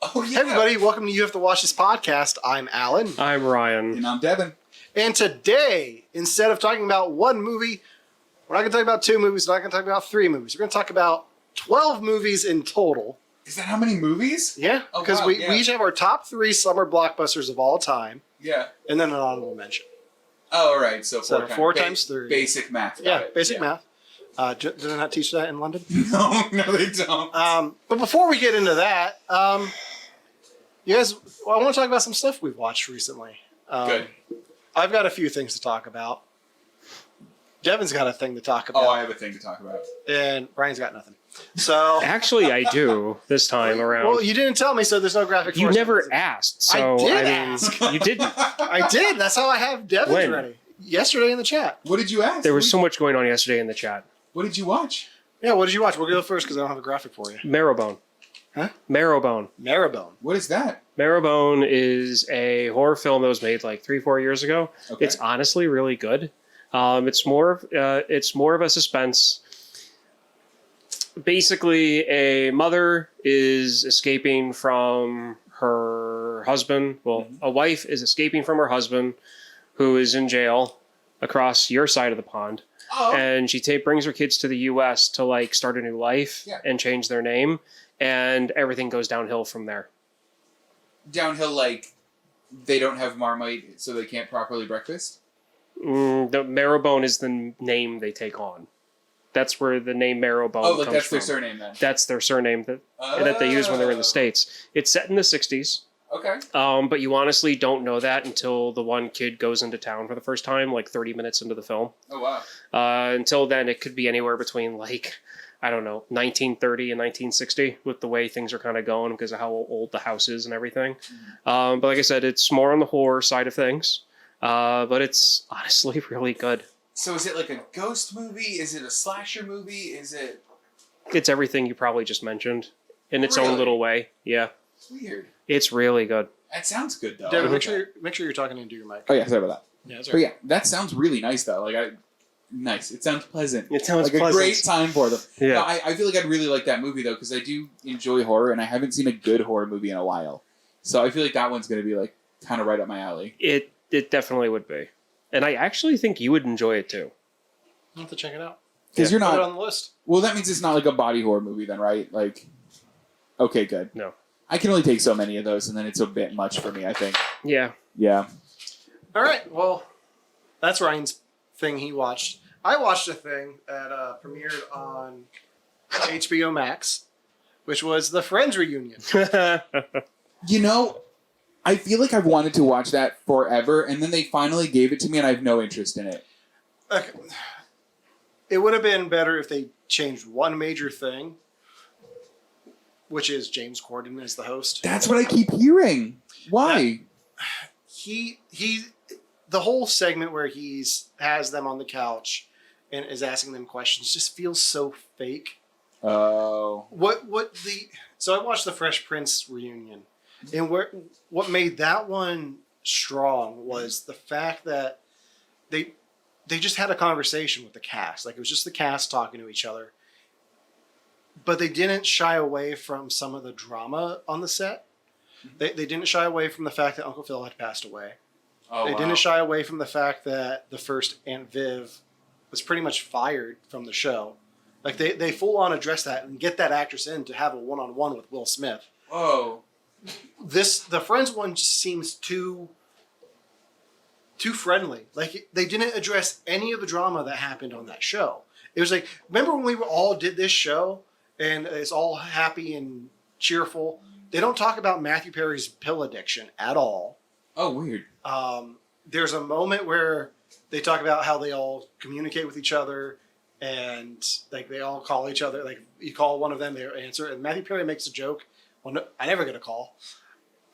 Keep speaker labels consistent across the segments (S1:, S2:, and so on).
S1: Oh, yeah.
S2: Hey, everybody. Welcome to You Have to Watch This podcast. I'm Alan.
S3: I'm Ryan.
S1: And I'm Devon.
S2: And today, instead of talking about one movie, we're not going to talk about two movies. We're not going to talk about three movies. We're going to talk about 12 movies in total.
S1: Is that how many movies?
S2: Yeah, because
S1: wow,
S2: we each have our top 3 summer blockbusters of all time.
S1: Yeah.
S2: And then an honorable mention.
S1: Oh, all right. So
S2: 4 times 3.
S1: Basic math.
S2: Yeah, basic math. Did they not teach that in London?
S1: No, they don't.
S2: But before we get into that, you guys, I want to talk about some stuff we've watched recently.
S1: Good.
S2: I've got a few things to talk about. Devon's got a thing to talk about.
S1: Oh, I have a thing to talk about.
S2: And Brian's got nothing. So
S3: Actually, I do this time around.
S2: well, you didn't tell me, so there's no graphic.
S3: You
S2: force
S3: never
S2: references.
S3: asked, so
S2: I did
S3: mean,
S2: ask.
S3: you didn't.
S2: I did. That's how I have Devon's
S3: When?
S2: ready. Yesterday in the chat.
S1: What did you ask?
S3: There was so much going on yesterday in the chat.
S1: What did you watch?
S2: Yeah, what did you watch? We'll go first because I don't have a graphic for you.
S3: Marrowbone.
S2: Huh?
S3: Marrowbone.
S2: Marrowbone.
S1: What is that?
S3: Marrowbone is a horror film that was made like 3-4 years ago.
S1: Okay.
S3: It's honestly really good. It's more of a suspense. Basically, a mother is escaping from her husband. Well, a wife is escaping from her husband, who is in jail across your side of the pond.
S1: Oh.
S3: And she brings her kids to the U.S. to like start a new life and change their name, and everything goes downhill from there.
S1: Downhill, like they don't have Marmite, so they can't properly breakfast?
S3: The Marrowbone is the name they take on. That's where the name Marrowbone comes from.
S1: That's their surname then?
S3: That's their surname that they use when they're in the States. It's set in the 60s.
S1: Okay.
S3: But you honestly don't know that until the one kid goes into town for the first time, like 30 minutes into the film.
S1: Oh, wow.
S3: Until then, it could be anywhere between, like, I don't know, 1930 and 1960 with the way things are kind of going because of how old the house is and everything.
S1: Mm-hmm.
S3: But like I said, it's more on the horror side of things. But it's honestly really good.
S1: So is it like a ghost movie? Is it a slasher movie? Is it...
S3: It's everything you probably just mentioned in its own
S1: Really?
S3: little way. Yeah.
S1: Weird.
S3: It's really good.
S1: That sounds good, though.
S2: Devon, make sure you're talking into your mic.
S1: Oh, yeah, sorry about that.
S2: Yeah, that's
S1: But yeah, that sounds really nice, though. Nice. It sounds pleasant.
S3: It sounds
S1: like
S3: pleasant.
S1: a great time for them.
S3: Yeah.
S1: No, I feel like I'd really like that movie, though, because I do enjoy horror, and I haven't seen a good horror movie in a while. So I feel like that one's going to be, like, kind of right up my alley.
S3: It definitely would be. And I actually think you would enjoy it, too.
S2: I'll have to check it out.
S1: Because you're
S2: Put it
S1: not...
S2: on the list.
S1: Well, that means it's not like a body horror movie, then, right? Like, okay, good.
S3: No.
S1: I can only take so many of those, and then it's a bit much for me, I think.
S3: Yeah.
S1: Yeah.
S2: All right. Well, that's Ryan's thing he watched. I watched a thing that premiered on HBO Max, which was the Friends reunion.
S1: You know, I feel like I've wanted to watch that forever, and then they finally gave it to me, and I have no interest in it.
S2: Okay. It would have been better if they changed one major thing, which is James Corden as the host.
S1: That's what I keep hearing. Why?
S2: The whole segment where has them on the couch and is asking them questions just feels so fake.
S1: Oh.
S2: So I watched the Fresh Prince reunion, and what made that one strong was the fact that they just had a conversation with the cast. Like, it was just the cast talking to each other. But they didn't shy away from some of the drama on the set. They didn't shy away from the fact that Uncle Phil had passed away.
S1: Oh,
S2: They didn't shy away from the fact that the first Aunt Viv was pretty much fired from the show. Like, they full on address that and get that actress in to have a one-on-one with Will Smith.
S1: Whoa.
S2: The Friends one just seems too friendly. Like, they didn't address any of the drama that happened on that show. It was like, remember when we all did this show and it's all happy and cheerful? They don't talk about Matthew Perry's pill addiction at all.
S1: Oh, weird.
S2: There's a moment where they talk about how they all communicate with each other and like they all call each other. Like, you call one of them, they answer. And Matthew Perry makes a joke. Well, no, I never get a call.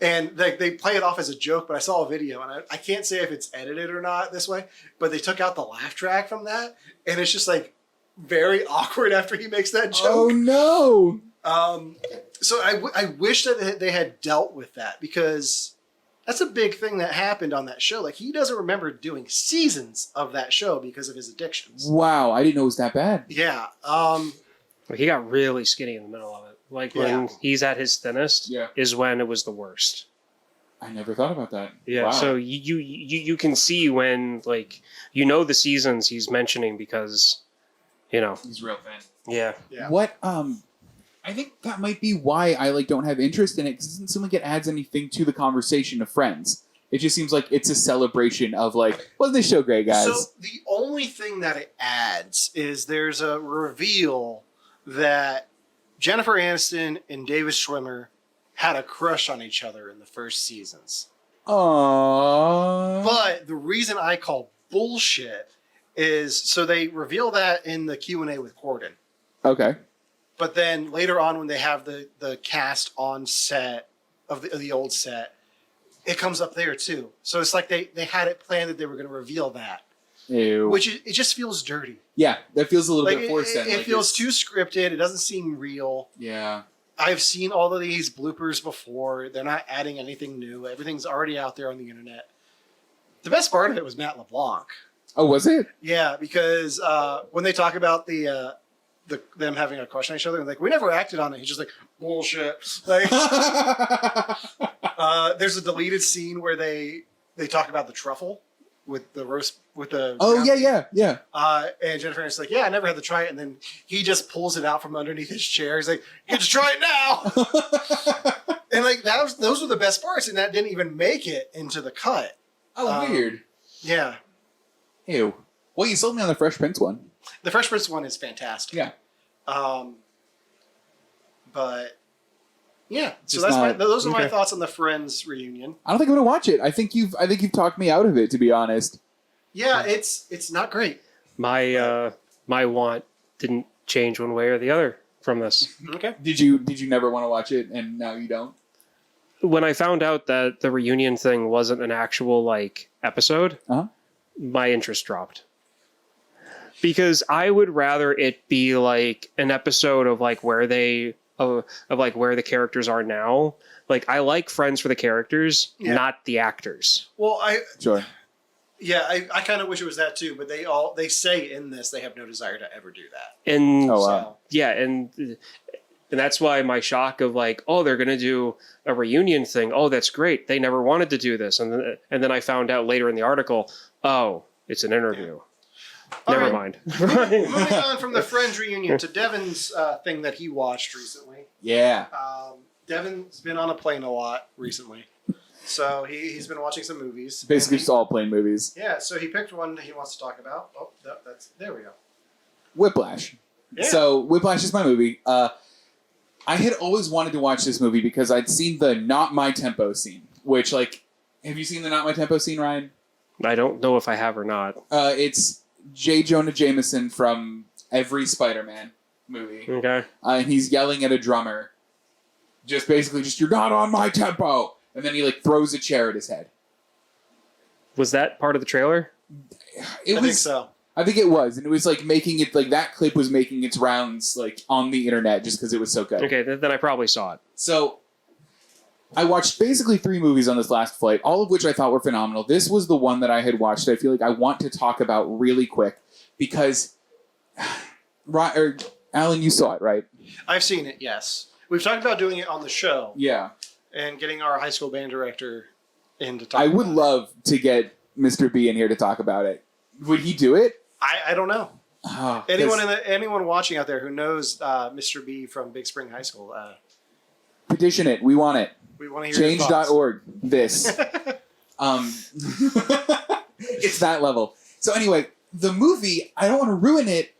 S2: And they play it off as a joke, but I saw a video, and I can't say if it's edited or not this way, but they took out the laugh track from that, and it's just like very awkward after he makes that joke.
S1: Oh, no.
S2: So I wish that they had dealt with that, because that's a big thing that happened on that show. Like, he doesn't remember doing seasons of that show because of his addictions.
S1: Wow, I didn't know it was that bad.
S2: Yeah.
S3: He got really skinny in the middle of it. like when he's at his thinnest,
S1: Yeah.
S3: is when it was the worst.
S1: I never thought about that.
S3: Yeah,
S1: Wow.
S3: so you can see when, like, the seasons he's mentioning because,
S1: He's real thin.
S3: Yeah.
S1: What I think that might be why I don't have interest in it, because it doesn't seem like it adds anything to the conversation of Friends. It just seems like it's a celebration of wasn't this show great, guys?
S2: So the only thing that it adds is there's a reveal that Jennifer Aniston and David Schwimmer had a crush on each other in the first seasons.
S1: Aww.
S2: But the reason I call bullshit is so they reveal that in the Q&A with Corden.
S1: Okay.
S2: But then later on when they have the cast on set of the old set, it comes up there too. So it's like they had it planned that they were going to reveal that.
S1: Ew.
S2: Which it just feels dirty.
S1: Yeah, that feels a little bit forced.
S2: It feels too scripted. It doesn't seem real.
S1: Yeah.
S2: I've seen all of these bloopers before. They're not adding anything new. Everything's already out there on the internet. The best part of it was Matt LeBlanc.
S1: Oh, was it?
S2: Yeah, because when they talk about them having a crush on each other, we never acted on it. He's just like, bullshit. There's a deleted scene where they talk about the truffle with the roast with the.
S1: Oh yeah.
S2: And Jennifer Aniston's like, yeah, I never had to try it, and then he just pulls it out from underneath his chair. He's like, you get to try it now. And those were the best parts, and that didn't even make it into the cut.
S1: Oh, weird.
S2: Yeah.
S1: Ew. Well, you sold me on the Fresh Prince one.
S2: The Fresh Prince one is fantastic.
S1: Yeah.
S2: But yeah, so
S1: Just
S2: those are my
S3: okay.
S2: thoughts on the Friends reunion.
S1: I don't think I'm gonna watch it. I think you've talked me out of it, to be honest.
S2: Yeah, it's not great.
S3: My want didn't change one way or the other from this.
S2: Okay.
S1: Did you never want to watch it, and now you don't?
S3: When I found out that the reunion thing wasn't an actual episode, my interest dropped. Because I would rather it be an episode of where they of where the characters are now. I like Friends for the characters, not the actors.
S2: Well,
S1: Sure.
S2: Yeah, I kind of wish it was that too, but they say in this they have no desire to ever do that.
S3: And
S1: Oh, wow.
S3: yeah, and that's why my shock of they're gonna do a reunion thing. Oh, that's great. They never wanted to do this, and then I found out later in the article, oh, it's an interview. Never mind.
S2: Moving on from the Friends reunion to Devon's thing that he watched recently.
S1: Yeah.
S2: Devon's been on a plane a lot recently, so he's been watching some movies.
S1: Basically, just all plane movies.
S2: Yeah, so he picked one that he wants to talk about. Oh, there we go.
S1: Whiplash.
S2: Yeah.
S1: So Whiplash is my movie. I had always wanted to watch this movie because I'd seen the Not My Tempo scene, which have you seen the Not My Tempo scene, Ryan?
S3: I don't know if I have or not.
S1: It's J. Jonah Jameson from every Spider-Man movie.
S3: Okay.
S1: And he's yelling at a drummer. Just basically, you're not on my tempo. And then he throws a chair at his head.
S3: Was that part of the trailer?
S2: I think so.
S1: I think it was. And it was making it, that clip was making its rounds on the internet just because it was so good.
S3: Okay, then I probably saw it.
S1: So I watched basically 3 movies on this last flight, all of which I thought were phenomenal. This was the one that I had watched that I feel I want to talk about really quick because, Alan, you saw it, right?
S2: I've seen it, yes. We've talked about doing it on the show.
S1: Yeah.
S2: And getting our high school band director in to talk
S1: I would
S2: about
S1: love to get Mr. B in here to talk about it. Would he do it?
S2: I don't know.
S1: Oh,
S2: Anyone watching out there who knows Mr. B from Big Spring High School,
S1: petition it. We want it.
S2: we want to hear your thoughts.
S1: Change.org. This. It's that level. So anyway, the movie, I don't want to ruin it.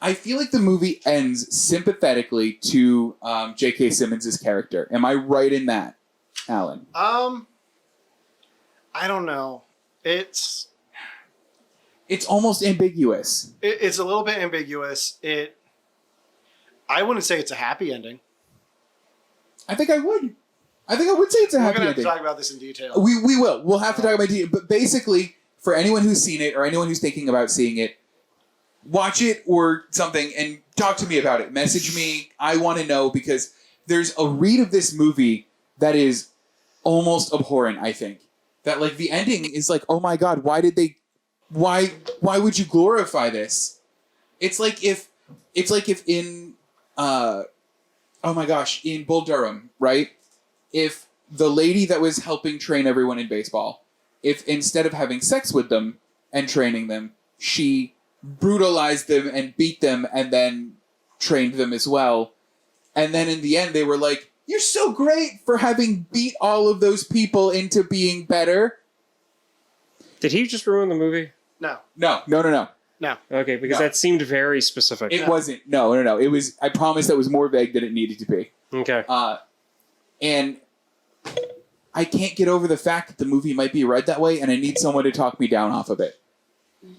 S1: I feel like the movie ends sympathetically to J.K. Simmons' character. Am I right in that, Alan?
S2: I don't know. It's
S1: almost ambiguous.
S2: it's a little bit ambiguous. I wouldn't say it's a happy ending.
S1: I think I would. I think I would say it's a
S2: We're
S1: happy
S2: gonna have to
S1: ending.
S2: talk about this in detail.
S1: We will. We'll have to talk about it. But basically, for anyone who's seen it or anyone who's thinking about seeing it, watch it or something and talk to me about it. Message me. I want to know because there's a read of this movie that is almost abhorrent, I think. That the ending is oh my God, why would you glorify this? It's like if in oh my gosh, in Bull Durham, right? If the lady that was helping train everyone in baseball, if instead of having sex with them and training them, she brutalized them and beat them and then trained them as well. And then in the end, they were like, you're so great for having beat all of those people into being better.
S3: Did he just ruin the movie?
S2: No.
S1: No.
S3: Okay, because
S1: No.
S3: that seemed very specific.
S1: It wasn't. No. It was, I promise that was more vague than it needed to be.
S3: Okay.
S1: And I can't get over the fact that the movie might be read that way, and I need someone to talk me down off of it.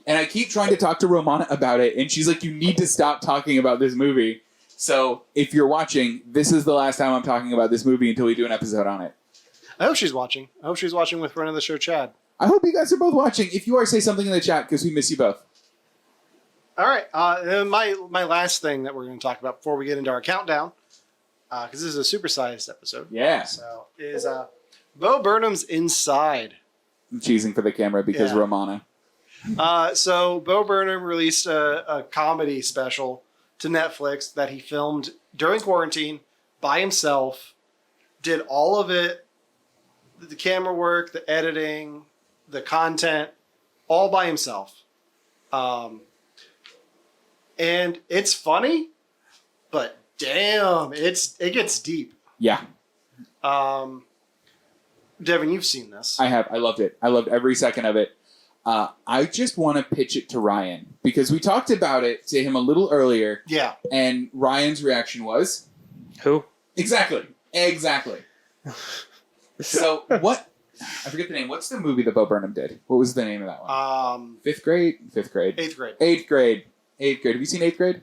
S1: And I keep trying to talk to Romana about it, and she's like, you need to stop talking about this movie. So if you're watching, this is the last time I'm talking about this movie until we do an episode on it.
S2: I hope she's watching. I hope she's watching with friend of the show, Chad.
S1: I hope you guys are both watching. If you are, say something in the chat, because we miss you both.
S2: All right. And my last thing that we're going to talk about before we get into our countdown, because this is a supersized episode.
S1: Yeah.
S2: So is Bo Burnham's Inside.
S1: I'm cheesing for the camera because
S2: Yeah.
S1: Romana.
S2: So Bo Burnham released a comedy special to Netflix that he filmed during quarantine by himself. Did all of it, the camera work, the editing, the content, all by himself. And it's funny, but damn, it gets deep.
S1: Yeah,
S2: Devin, you've seen this.
S1: I have. I loved it. I loved every second of it. I just want to pitch it to Ryan because we talked about it to him a little earlier,
S2: Yeah.
S1: and Ryan's reaction was,
S3: Who?
S1: Exactly. So what? I forget the name. What's the movie that Bo Burnham did? What was the name of that one? Fifth grade.
S2: 8th grade.
S1: Eighth grade. Have you seen Eighth Grade?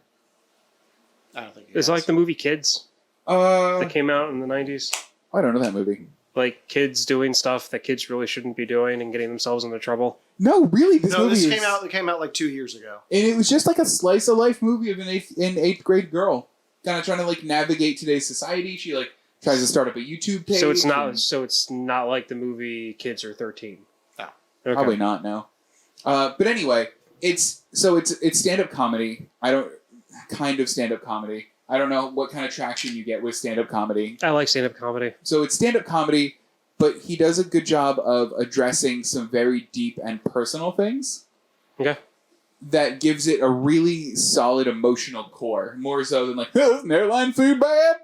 S2: I don't think
S3: It's like the movie Kids that came out in the 90s.
S1: I don't know that movie.
S3: Like kids doing stuff that kids really shouldn't be doing and getting themselves into trouble.
S1: No, really, this movie
S2: this
S1: is,
S2: came out like 2 years ago.
S1: and it was just like a slice of life movie of an eighth grade girl, kind of trying to like navigate today's society. She like tries to start up a YouTube page.
S3: So it's not.
S1: and-
S3: So it's not like the movie Kids Are 13.
S2: No.
S3: Okay.
S1: Probably not. No. But anyway, it's stand up comedy. Kind of stand up comedy. I don't know what kind of traction you get with stand up comedy.
S3: I like stand-up comedy.
S1: So it's stand up comedy, but he does a good job of addressing some very deep and personal things.
S3: Okay.
S1: That gives it a really solid emotional core, more so than like, oh, isn't airline food bad?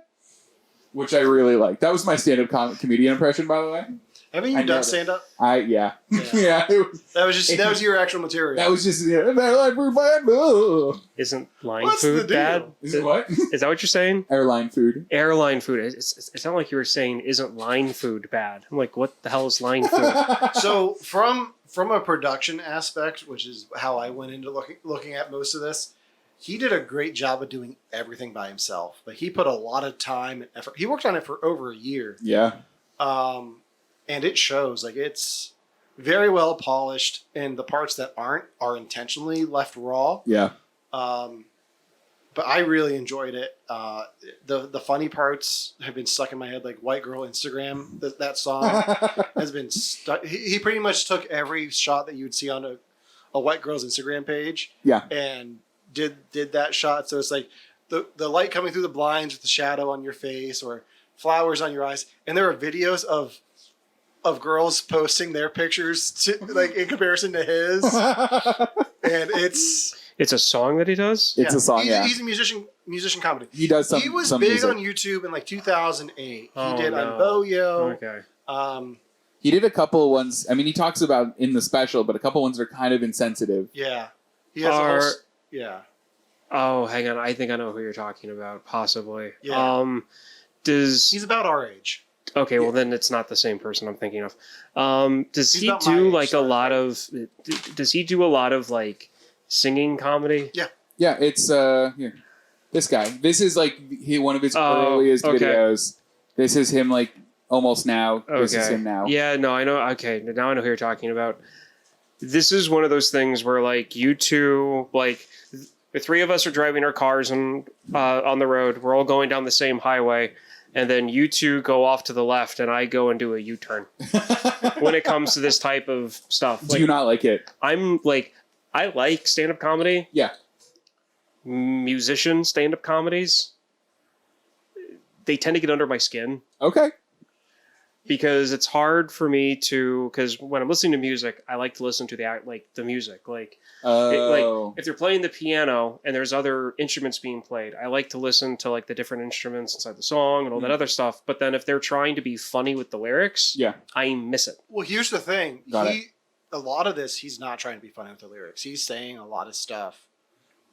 S1: Which I really like. That was my stand-up comedian impression, by the way.
S2: Haven't you
S1: I
S2: done
S1: nailed it.
S2: stand-up?
S1: Yeah.
S2: Yeah.
S1: It was,
S2: That was your actual material.
S1: that was just, airline food bad? Ugh.
S3: Isn't line
S2: What's the
S3: food
S2: deal?
S3: bad?
S1: Is it what?
S3: Is that what you're saying?
S1: Airline food.
S3: Airline food. It's not like you were saying isn't line food bad. I'm like, what the hell is line food?
S2: So from a production aspect, which is how I went into looking at most of this, he did a great job of doing everything by himself. Like he put a lot of time and effort. He worked on it for over a year.
S1: Yeah.
S2: And it shows. Like it's very well polished, and the parts that aren't are intentionally left raw.
S1: Yeah.
S2: But I really enjoyed it. The funny parts have been stuck in my head, like "White Girl Instagram." That song has been stuck. He pretty much took every shot that you would see on a white girl's Instagram page,
S1: Yeah.
S2: and did that shot. So it's like the light coming through the blinds with the shadow on your face, or flowers on your eyes. And there are videos of girls posting their pictures like in comparison to his, and
S3: It's a song that he does?
S1: It's a song,
S2: He's a musician comedy.
S1: He does some.
S2: He was
S1: some
S2: big
S1: music.
S2: on YouTube in like 2008.
S3: Oh,
S2: He did
S3: no.
S2: on Boyo.
S3: Okay.
S1: He did a couple of ones. I mean, he talks about in the special, but a couple ones are kind of insensitive.
S2: Yeah. He has yeah.
S3: Oh, hang on. I think I know who you're talking about, possibly.
S2: Yeah.
S3: Does
S2: He's about our age.
S3: Okay, well then it's not the same person I'm thinking of. Does
S2: He's
S3: he
S2: about my
S3: do
S2: age,
S3: like a
S2: so-
S3: lot of? Does he do a lot of like singing comedy?
S1: Yeah, it's here. This guy. This is like one of his
S3: Oh,
S1: earliest
S3: okay.
S1: videos. This is him like almost now.
S3: Okay.
S1: This is him now.
S3: Yeah, no, I know. Okay, now I know who you're talking about. This is one of those things where like you two, like the three of us are driving our cars on the road. We're all going down the same highway. And then you two go off to the left, and I go and do a U-turn. When it comes to this type of stuff,
S1: Do you not like it?
S3: I'm like, I like stand-up comedy.
S1: Yeah.
S3: Musician stand-up comedies. they tend to get under my skin.
S1: Okay.
S3: Because it's hard for me to, because when I'm listening to music, I like to listen to the music. Like if they're playing the piano and there's other instruments being played, I like to listen to like the different instruments inside the song and all that other stuff. But then if they're trying to be funny with the lyrics, I miss it.
S2: Well, here's the thing.
S1: Got it.
S2: A lot of this, he's not trying to be funny with the lyrics. He's saying a lot of stuff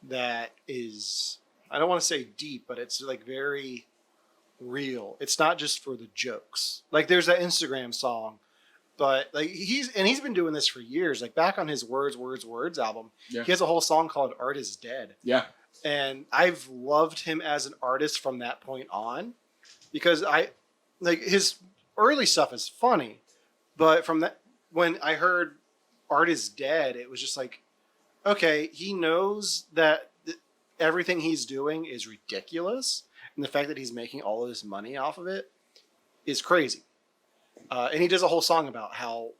S2: that is, I don't want to say deep, but it's like very real. It's not just for the jokes. Like there's that Instagram song, but like he's been doing this for years. Like back on his Words album, he has a whole song called Art is Dead.
S1: Yeah.
S2: And I've loved him as an artist from that point on, because his early stuff is funny, but from that, when I heard Art is Dead, it was just like, okay, he knows that everything he's doing is ridiculous. And the fact that he's making all of this money off of it is crazy. And he does a whole song about how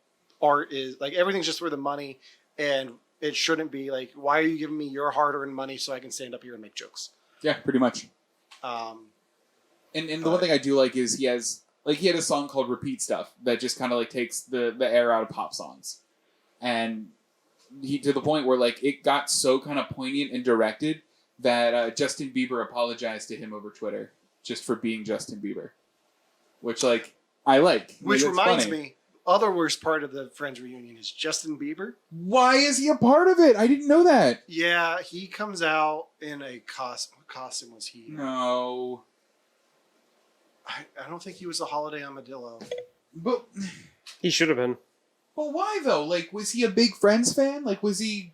S2: art is like everything's just for the money, and it shouldn't be like, why are you giving me your hard-earned money so I can stand up here and make jokes?
S1: Yeah, pretty much. And the one thing I do like is he had a song called Repeat Stuff that just kind of like takes the air out of pop songs. And he, to the point where like it got so kind of poignant and directed that Justin Bieber apologized to him over Twitter just for being Justin Bieber, which like I like.
S2: Which reminds me, other worst part of the Friends reunion is Justin Bieber.
S1: Why is he a part of it? I didn't know that.
S2: Yeah, he comes out in a costume. What costume was he?
S1: No.
S2: I don't think he was a Holiday Armadillo.
S1: But
S3: he should have been.
S1: But why though? Like, was he a big Friends fan? Like, was he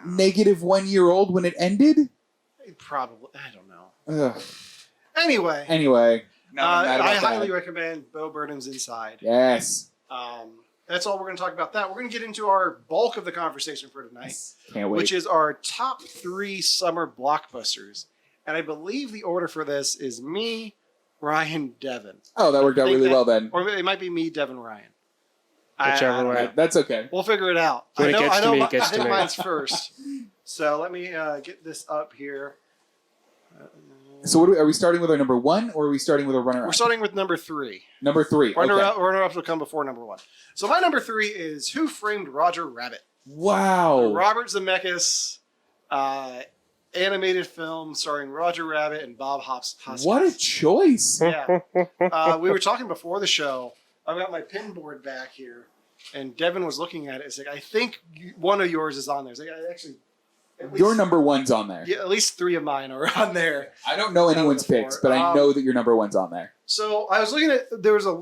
S1: negative 1 year old when it ended?
S2: Probably. I don't know.
S1: Ugh.
S2: Anyway. I highly
S1: that.
S2: recommend Bo Burnham's Inside.
S1: Yes.
S2: That's all we're going to talk about that. We're going to get into our bulk of the conversation for tonight.
S1: Can't wait.
S2: Which is our top 3 summer blockbusters. And I believe the order for this is me, Ryan, Devon.
S1: Oh, that worked out really well then.
S2: Or it might be me, Devon, Ryan.
S3: Whichever way.
S1: That's okay.
S2: We'll figure it out.
S3: When it gets to me, it
S2: I
S3: gets to
S2: think
S3: me.
S2: mine's first. So let me get this up here.
S1: So what are we starting with our number 1 or are we starting with a runner-up?
S2: We're starting with number 3.
S1: Number 3.
S2: Runner-ups will come before number 1. So my number 3 is Who Framed Roger Rabbit?
S1: Wow.
S2: Robert Zemeckis animated film starring Roger Rabbit and Bob Hoskins.
S1: What a choice.
S2: Yeah. We were talking before the show. I've got my pin board back here, and Devin was looking at it. It's like, I think one of yours is on there. It's like, I actually...
S1: Your number 1's on there.
S2: Yeah, at least 3 of mine are on there.
S1: I don't know anyone's picks, but I know that your number 1's on there.
S2: So I was looking at,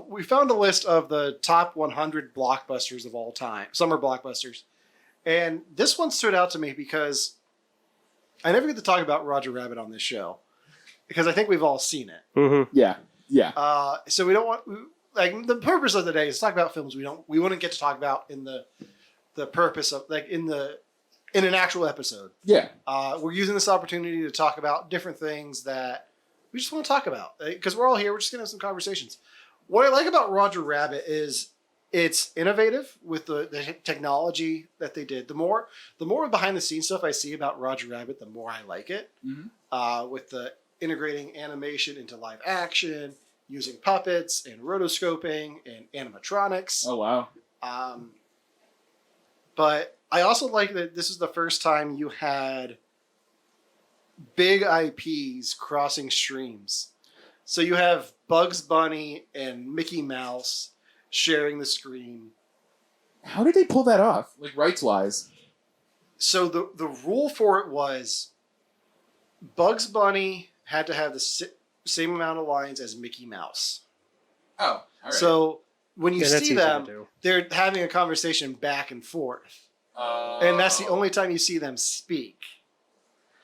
S2: we found a list of the top 100 blockbusters of all time, summer blockbusters. And this one stood out to me because I never get to talk about Roger Rabbit on this show because I think we've all seen it.
S3: Mm-hmm.
S1: Yeah.
S2: So we don't want, like, the purpose of the day is to talk about films we wouldn't get to talk about in the purpose of, like, in an actual episode.
S1: Yeah.
S2: We're using this opportunity to talk about different things that we just want to talk about because we're all here. We're just going to have some conversations. What I like about Roger Rabbit is it's innovative with the technology that they did. The more behind the scenes stuff I see about Roger Rabbit, the more I like it. Mm-hmm. With the integrating animation into live action, using puppets and rotoscoping and animatronics.
S1: Oh, wow.
S2: But I also like that this is the first time you had big IPs crossing streams. So you have Bugs Bunny and Mickey Mouse sharing the screen.
S1: How did they pull that off, like rights-wise?
S2: So the rule for it was Bugs Bunny had to have the same amount of lines as Mickey Mouse.
S1: Oh, all right.
S2: So when you see them,
S3: do.
S2: they're having a conversation back and forth. And that's the only time you see them speak.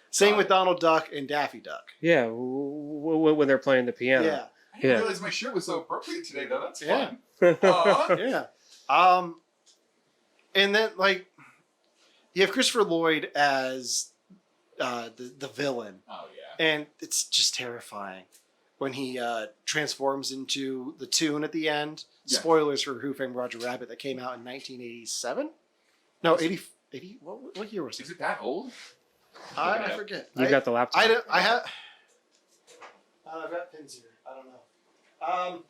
S2: Same with Donald Duck and Daffy Duck.
S3: Yeah, when they're playing the piano.
S2: Yeah.
S1: I didn't realize my shirt was so appropriate today, though. That's
S2: Yeah.
S1: fun. Aw.
S2: Yeah. And then, like, you have Christopher Lloyd as the villain.
S1: Oh, yeah.
S2: And it's just terrifying when he transforms into the tune at the end.
S1: Yeah.
S2: Spoilers for Who Framed Roger Rabbit that came out in 1987? No, 80. What year was it?
S1: Is it that old?
S2: I forget.
S3: You got the laptop.
S2: I've got pins here. I don't know.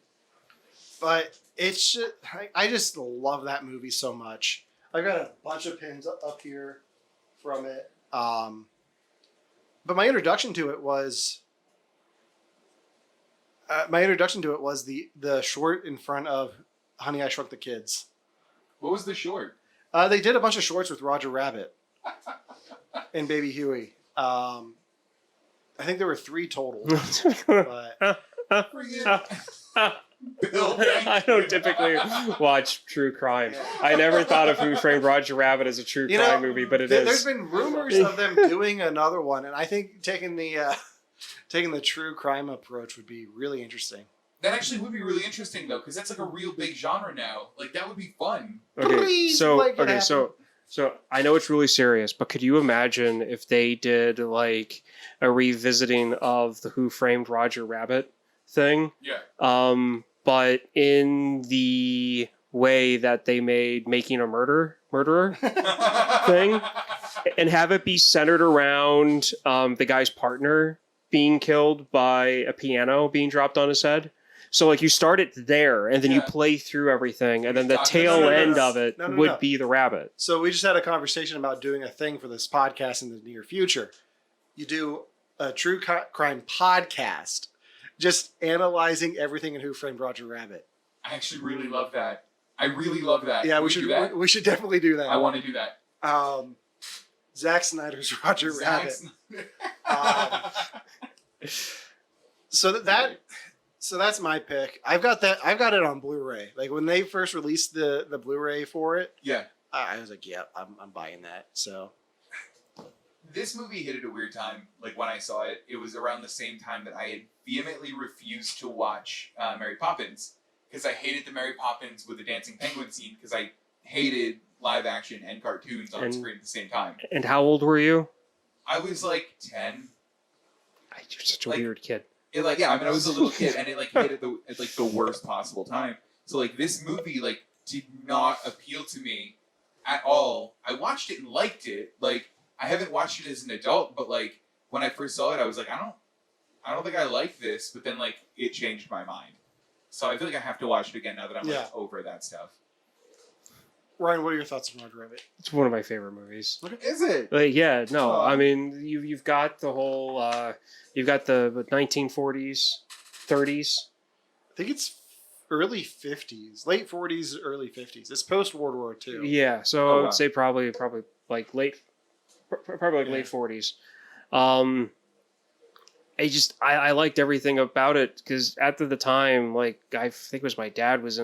S2: But it's just, I just love that movie so much. I've got a bunch of pins up here from it. But my introduction to it was the short in front of Honey, I Shrunk the Kids.
S1: What was the short?
S2: They did a bunch of shorts with Roger Rabbit and Baby Huey. I think there were 3 total. But
S1: Bill,
S3: I don't typically watch true crime. I never thought of Who Framed Roger Rabbit as a true crime movie, but it is.
S2: There's been rumors of them doing another one, and I think taking the true crime approach would be really interesting.
S1: that actually would be really interesting though, because that's like a real big genre now. Like that would be fun.
S3: So I know it's really serious, but could you imagine if they did like a revisiting of the Who Framed Roger Rabbit thing?
S1: Yeah.
S3: But in the way that they made Making a Murderer thing, and have it be centered around the guy's partner being killed by a piano being dropped on his head. So like you start it there, and then you play through everything, and then the tail end of it would be the rabbit.
S2: So we just had a conversation about doing a thing for this podcast in the near future. You do a true crime podcast, just analyzing everything in Who Framed Roger Rabbit.
S1: I actually really love that. I really love that.
S2: Yeah,
S1: Can
S2: we should
S1: do that.
S2: we should definitely do that.
S1: I want to do that.
S2: Zack Snyder's Roger Rabbit. So that's my pick. I've got it on Blu-ray. Like when they first released the Blu-ray for it,
S1: Yeah.
S2: I was like, yeah, I'm buying that. So
S1: This movie hit at a weird time. Like when I saw it, it was around the same time that I had vehemently refused to watch Mary Poppins because I hated the Mary Poppins with the dancing penguin scene because I hated live action and cartoons on screen at the same time.
S3: And how old were you?
S1: I was like 10.
S3: You're such a weird kid.
S1: I was a little kid, and it like hit at the worst possible time. So like this movie like did not appeal to me at all. I watched it and liked it. Like I haven't watched it as an adult, but like when I first saw it, I was like, I don't think I like this. But then like it changed my mind. So I feel like I have to watch it again now that I'm like over that stuff.
S2: Ryan, what are your thoughts on Roger Rabbit?
S3: It's one of my favorite movies.
S1: Is it?
S3: Like, yeah, no. I mean, you've got the whole. You've got the 1940s, 30s.
S2: I think it's early 50s, late 40s, early 50s. It's post World War II.
S3: Yeah, so I would say probably like late 40s. I liked everything about it because at the time, like I think it was my dad was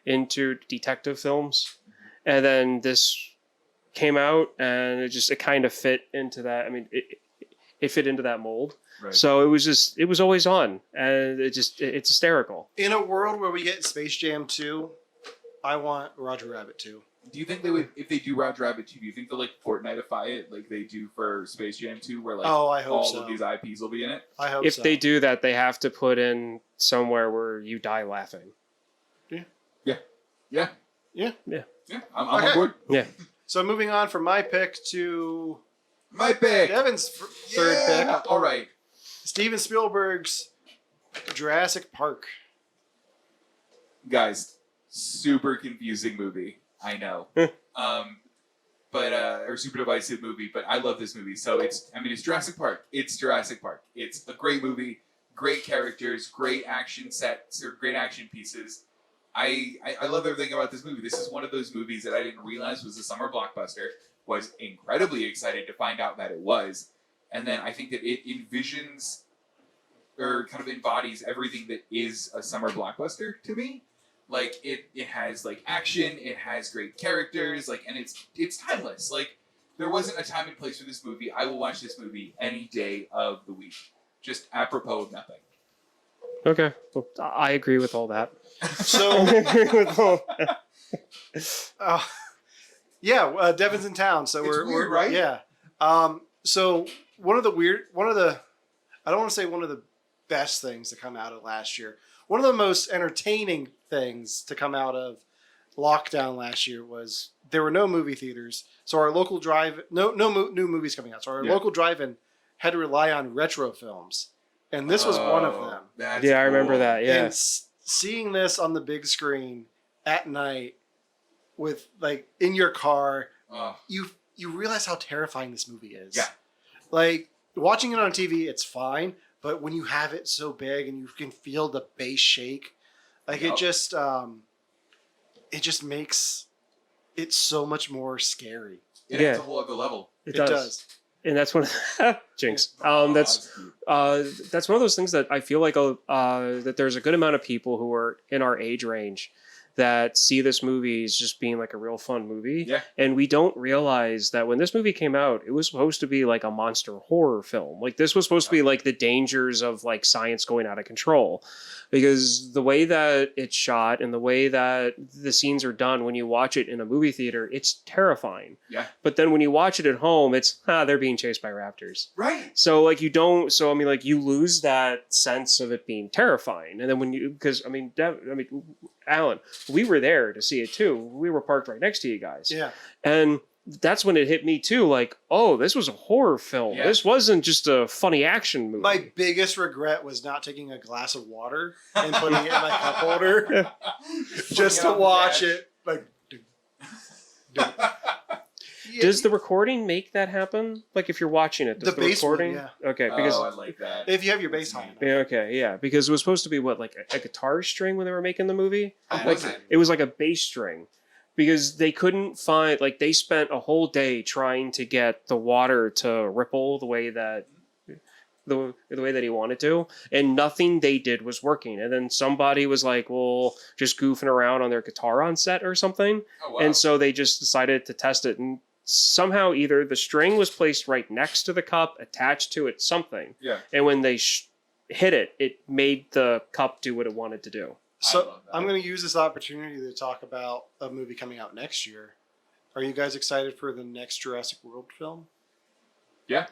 S3: into detective films, and then this came out and it kind of fit into that. I mean, it fit into that mold. Right. So it was always on, and it's hysterical.
S2: In a world where we get Space Jam 2, I want Roger Rabbit 2.
S1: Do you think they would, if they do Roger Rabbit 2, do you think they'll like Fortniteify it like they do for Space Jam 2, where like
S2: I hope
S1: all of these IPs will be in it?
S2: I hope
S3: if
S2: so.
S3: they do that, they have to put in somewhere where you die laughing.
S1: Yeah. I'm
S2: Okay.
S1: on board.
S3: Yeah.
S2: So moving on from my pick to
S1: My pick.
S2: Devin's third pick.
S1: All right.
S2: Steven Spielberg's Jurassic Park.
S1: Guys, super confusing movie. I know. Or super divisive movie, but I love this movie. So it's Jurassic Park. It's Jurassic Park. It's a great movie, great characters, great action sets, or great action pieces. I love everything about this movie. This is one of those movies that I didn't realize was a summer blockbuster. Was incredibly excited to find out that it was. And then I think that it envisions or kind of embodies everything that is a summer blockbuster to me. Like it has like action, it has great characters, like, and it's timeless. Like there wasn't a time and place for this movie. I will watch this movie any day of the week, just apropos of nothing.
S3: Okay, well, I agree with all that.
S2: So, Devin's in town, so
S1: It's
S2: we're
S1: weird, right?
S2: Yeah. So I don't want to say one of the best things to come out of last year. One of the most entertaining things to come out of lockdown last year was there were no movie theaters, so our local new movies coming out. So our local drive-in had to rely on retro films, and this was one of them.
S1: That's
S3: Yeah, I remember
S1: cool.
S3: that. Yeah.
S2: And seeing this on the big screen at night with like in your car, you realize how terrifying this movie is.
S1: Yeah.
S2: Like watching it on TV, it's fine, but when you have it so big and you can feel the bass shake, like it just makes it so much more scary.
S1: It adds a whole other level.
S3: It does. And that's one of Jinx. That's one of those things that I feel like that there's a good amount of people who are in our age range that see this movie as just being like a real fun movie.
S1: Yeah.
S3: And we don't realize that when this movie came out, it was supposed to be like a monster horror film. Like this was supposed to be like the dangers of like science going out of control. Because the way that it's shot and the way that the scenes are done when you watch it in a movie theater, it's terrifying.
S1: Yeah.
S3: But then when you watch it at home, it's, they're being chased by raptors.
S1: Right.
S3: So like you don't, so I mean like you lose that sense of it being terrifying. And then when you, because I mean, Alan, we were there to see it too. We were parked right next to you guys.
S2: Yeah.
S3: And that's when it hit me too. Like, oh, this was a horror film.
S1: Yeah.
S3: This wasn't just a funny action movie.
S2: My biggest regret was not taking a glass of water and putting it in my cup holder just to watch it. Like,
S3: Does the recording make that happen? Like if you're watching it, does
S2: The
S3: the
S2: bass
S3: recording?
S2: one,
S3: Okay, because
S1: I like that.
S2: if you have your bass high enough.
S3: yeah, okay, yeah, because it was supposed to be what, like a guitar string when they were making the movie.
S1: Was
S3: Like
S1: it?
S3: it was like a bass string, because they couldn't find, like they spent a whole day trying to get the water to ripple the way that the way that he wanted to, and nothing they did was working. And then somebody was like, well, just goofing around on their guitar on set or something.
S1: Oh, wow.
S3: And so they just decided to test it, and somehow either the string was placed right next to the cup, attached to it, something.
S1: Yeah.
S3: And when they hit it, it made the cup do what it wanted to do.
S1: I
S2: So
S1: love that.
S2: I'm going to use this opportunity to talk about a movie coming out next year. Are you guys excited for the next Jurassic World film?
S1: Yeah.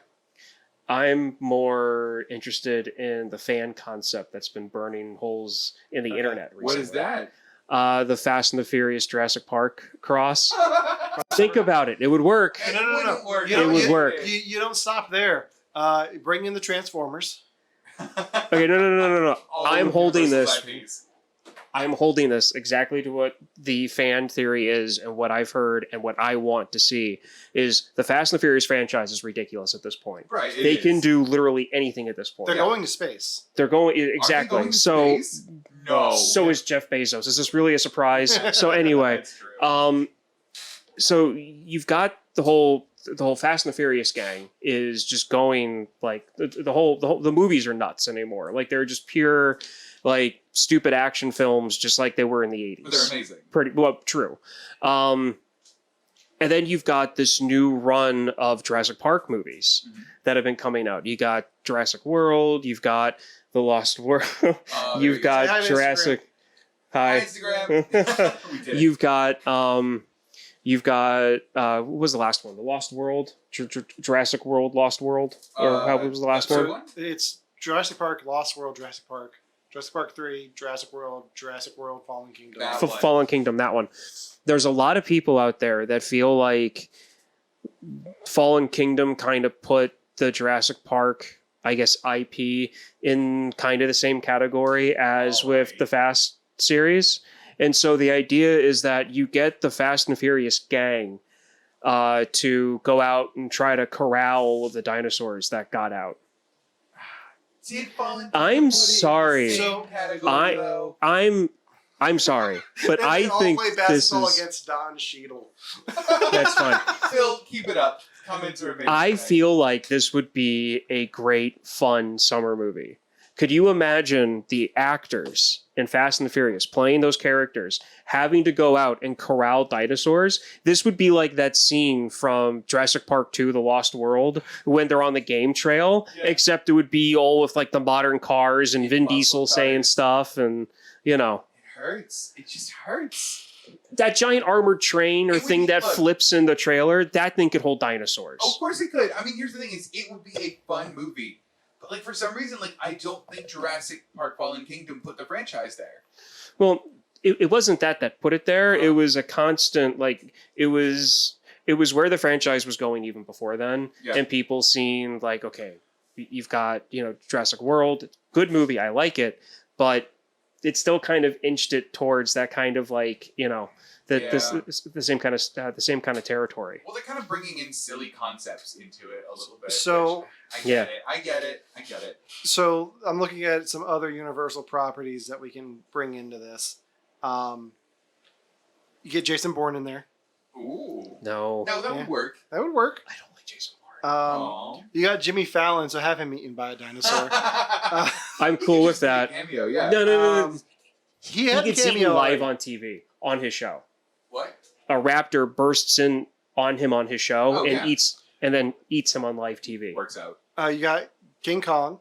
S3: I'm more interested in the fan concept that's been burning holes in the internet recently.
S1: What is that?
S3: The Fast and the Furious Jurassic Park cross. Think about it. It would work.
S2: No.
S1: wouldn't work.
S2: You don't-
S3: It would
S2: you-
S3: work.
S2: You don't stop there. Bring in the Transformers.
S3: Okay, no.
S1: All
S3: I'm
S1: of
S3: holding
S1: Universal's
S3: this.
S1: IPs.
S3: I'm holding this exactly to what the fan theory is and what I've heard and what I want to see is the Fast and the Furious franchise is ridiculous at this point.
S1: Right. it
S3: They
S1: is.
S3: can do literally anything at this point.
S2: They're
S1: Yeah.
S2: going to space.
S3: They're going
S1: Aren't they
S3: exactly.
S1: going to
S3: So
S1: space? No.
S3: so is Jeff Bezos. Is this really a surprise? So anyway,
S1: That's true.
S3: so you've got the whole Fast and the Furious gang is just going like the movies are nuts anymore. Like they're just pure like stupid action films, just like they were in the
S1: But they're
S3: 80s.
S1: amazing.
S3: Pretty well, true. And then you've got this new run of Jurassic Park movies
S1: Mhm.
S3: that have been coming out. You got Jurassic World. You've got The Lost World.
S1: There
S3: You've
S1: you go.
S2: Say hi
S3: got
S2: to
S3: Jurassic.
S1: Hi,
S3: Hi.
S1: Instagram. We did it.
S3: You've got what was the last one? The Lost World, Jurassic World, Lost World, or how was the last
S1: third
S3: one?
S2: It's Jurassic Park, Lost World, Jurassic Park 3, Jurassic World, Fallen Kingdom.
S1: That one.
S3: Fallen Kingdom, that one. There's a lot of people out there that feel like Fallen Kingdom kind of put the Jurassic Park, I guess, IP in kind of the same category as with
S1: Right.
S3: the Fast series. And so the idea is that you get the Fast and Furious gang to go out and try to corral the dinosaurs that got out.
S1: Did Fallen
S3: I'm
S1: Kingdom put it in the
S3: sorry.
S1: same
S2: So,
S1: category, though?
S3: I'm sorry, but
S2: And
S3: I
S2: they all
S3: think
S2: play
S3: this
S2: basketball
S3: is
S2: against Don Cheadle.
S3: that's fine.
S1: Phil, keep it up. Comments are amazing.
S3: I feel like this would be a great, fun summer movie. Could you imagine the actors in Fast and the Furious playing those characters, having to go out and corral dinosaurs? This would be like that scene from Jurassic Park 2, The Lost World, when they're on the game trail,
S1: Yeah.
S3: except it would be all with like the modern cars and Vin
S1: Muscle
S3: Diesel
S1: cars.
S3: saying stuff and, you know.
S1: It hurts. It just hurts.
S3: That giant armored train or
S1: It would
S3: thing
S1: be
S3: that
S1: fun.
S3: flips in the trailer, that thing could hold dinosaurs.
S1: Oh, of course it could. I mean, here's the thing: is it would be a fun movie, but like for some reason, like I don't think Jurassic Park: Fallen Kingdom put the franchise there.
S3: Well, it wasn't that put it there. It was a constant, like, it was where the franchise was going even before then.
S1: Yeah.
S3: And people seeing, like, okay, you've got, you know, Jurassic World, good movie, I like it, but it still kind of inched it towards that kind of like, you know, the same kind of territory.
S1: Well, they're kind of bringing in silly concepts into it a little bit.
S2: So
S1: I get it.
S2: So I'm looking at some other Universal properties that we can bring into this. You get Jason Bourne in there.
S1: Ooh.
S3: No,
S1: that would work.
S2: That would work.
S3: I don't like Jason Bourne.
S2: You got Jimmy Fallon, so have him eaten by a dinosaur.
S3: I'm cool with that.
S1: Cameo, yeah.
S3: No.
S2: He had a
S3: gets eaten
S2: cameo
S3: live
S2: already.
S3: on TV on his show.
S1: What?
S3: A raptor bursts in on him on his show
S1: Oh,
S3: and eats him on live TV.
S1: Works out.
S2: You got King Kong.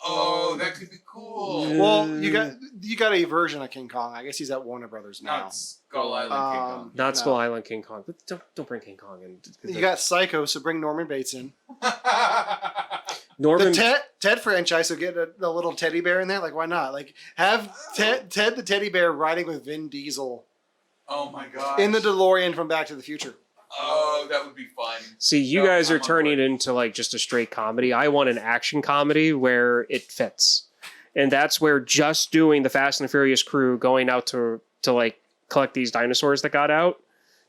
S1: Oh, that could be cool.
S2: Well, you got a version of King Kong. I guess he's at Warner Brothers now.
S1: Not Skull Island King Kong.
S3: Not
S2: No.
S3: Skull Island King Kong. But don't bring King Kong in.
S2: You got Psycho, so bring Norman Bates in.
S3: Norman.
S2: The Ted franchise, so get a little teddy bear in there. Like, why not? Like, have Ted the teddy bear riding with Vin Diesel
S1: Oh my god.
S2: in the DeLorean from Back to the Future.
S1: Oh, that would be fun.
S3: See, you
S1: No,
S3: guys are
S1: I'm on
S3: turning
S1: board.
S3: it into like just a straight comedy. I want an action comedy where it fits. And that's where just doing the Fast and the Furious crew going out to like collect these dinosaurs that got out,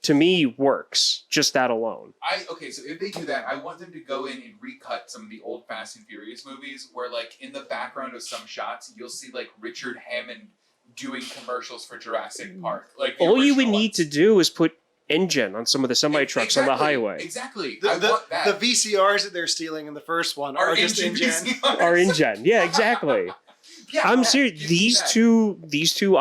S3: to me, works. Just that alone.
S1: Okay, so if they do that, I want them to go in and recut some of the old Fast and Furious movies where, like, in the background of some shots, you'll see, like, Richard Hammond doing commercials for Jurassic Park. Like, the
S3: All you would
S1: original
S3: need
S1: ones.
S3: to do is put engine on some of the semi-trucks on the highway.
S1: Exactly.
S2: The,
S1: I want that.
S2: the VCRs that they're stealing in the first one are just in gen.
S1: VCRs.
S3: Or engine. Yeah, exactly.
S1: Yeah,
S3: I'm
S1: yeah,
S3: serious.
S1: give me that.
S3: These two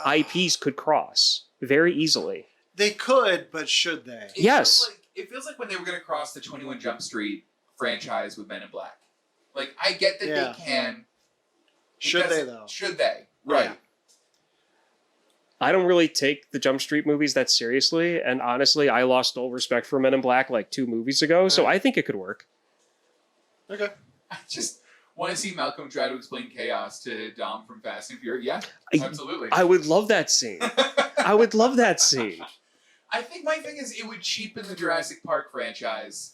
S3: IPs could cross very easily.
S2: They could, but should they?
S1: It
S3: Yes.
S1: feels like- It feels like when they were going to cross the 21 Jump Street franchise with Men in Black. Like, I get that
S2: Yeah.
S1: they can.
S2: Should
S1: because-
S2: they, though?
S1: Should they? Right.
S2: Yeah.
S3: I don't really take the Jump Street movies that seriously, and honestly, I lost all respect for Men in Black like 2 movies ago, so I think it could work.
S2: Okay.
S1: I just want to see Malcolm try to explain chaos to Dom from Fast and Furious. Yeah, absolutely.
S3: I would love that scene. I would love that scene.
S1: I think my thing is it would cheapen the Jurassic Park franchise.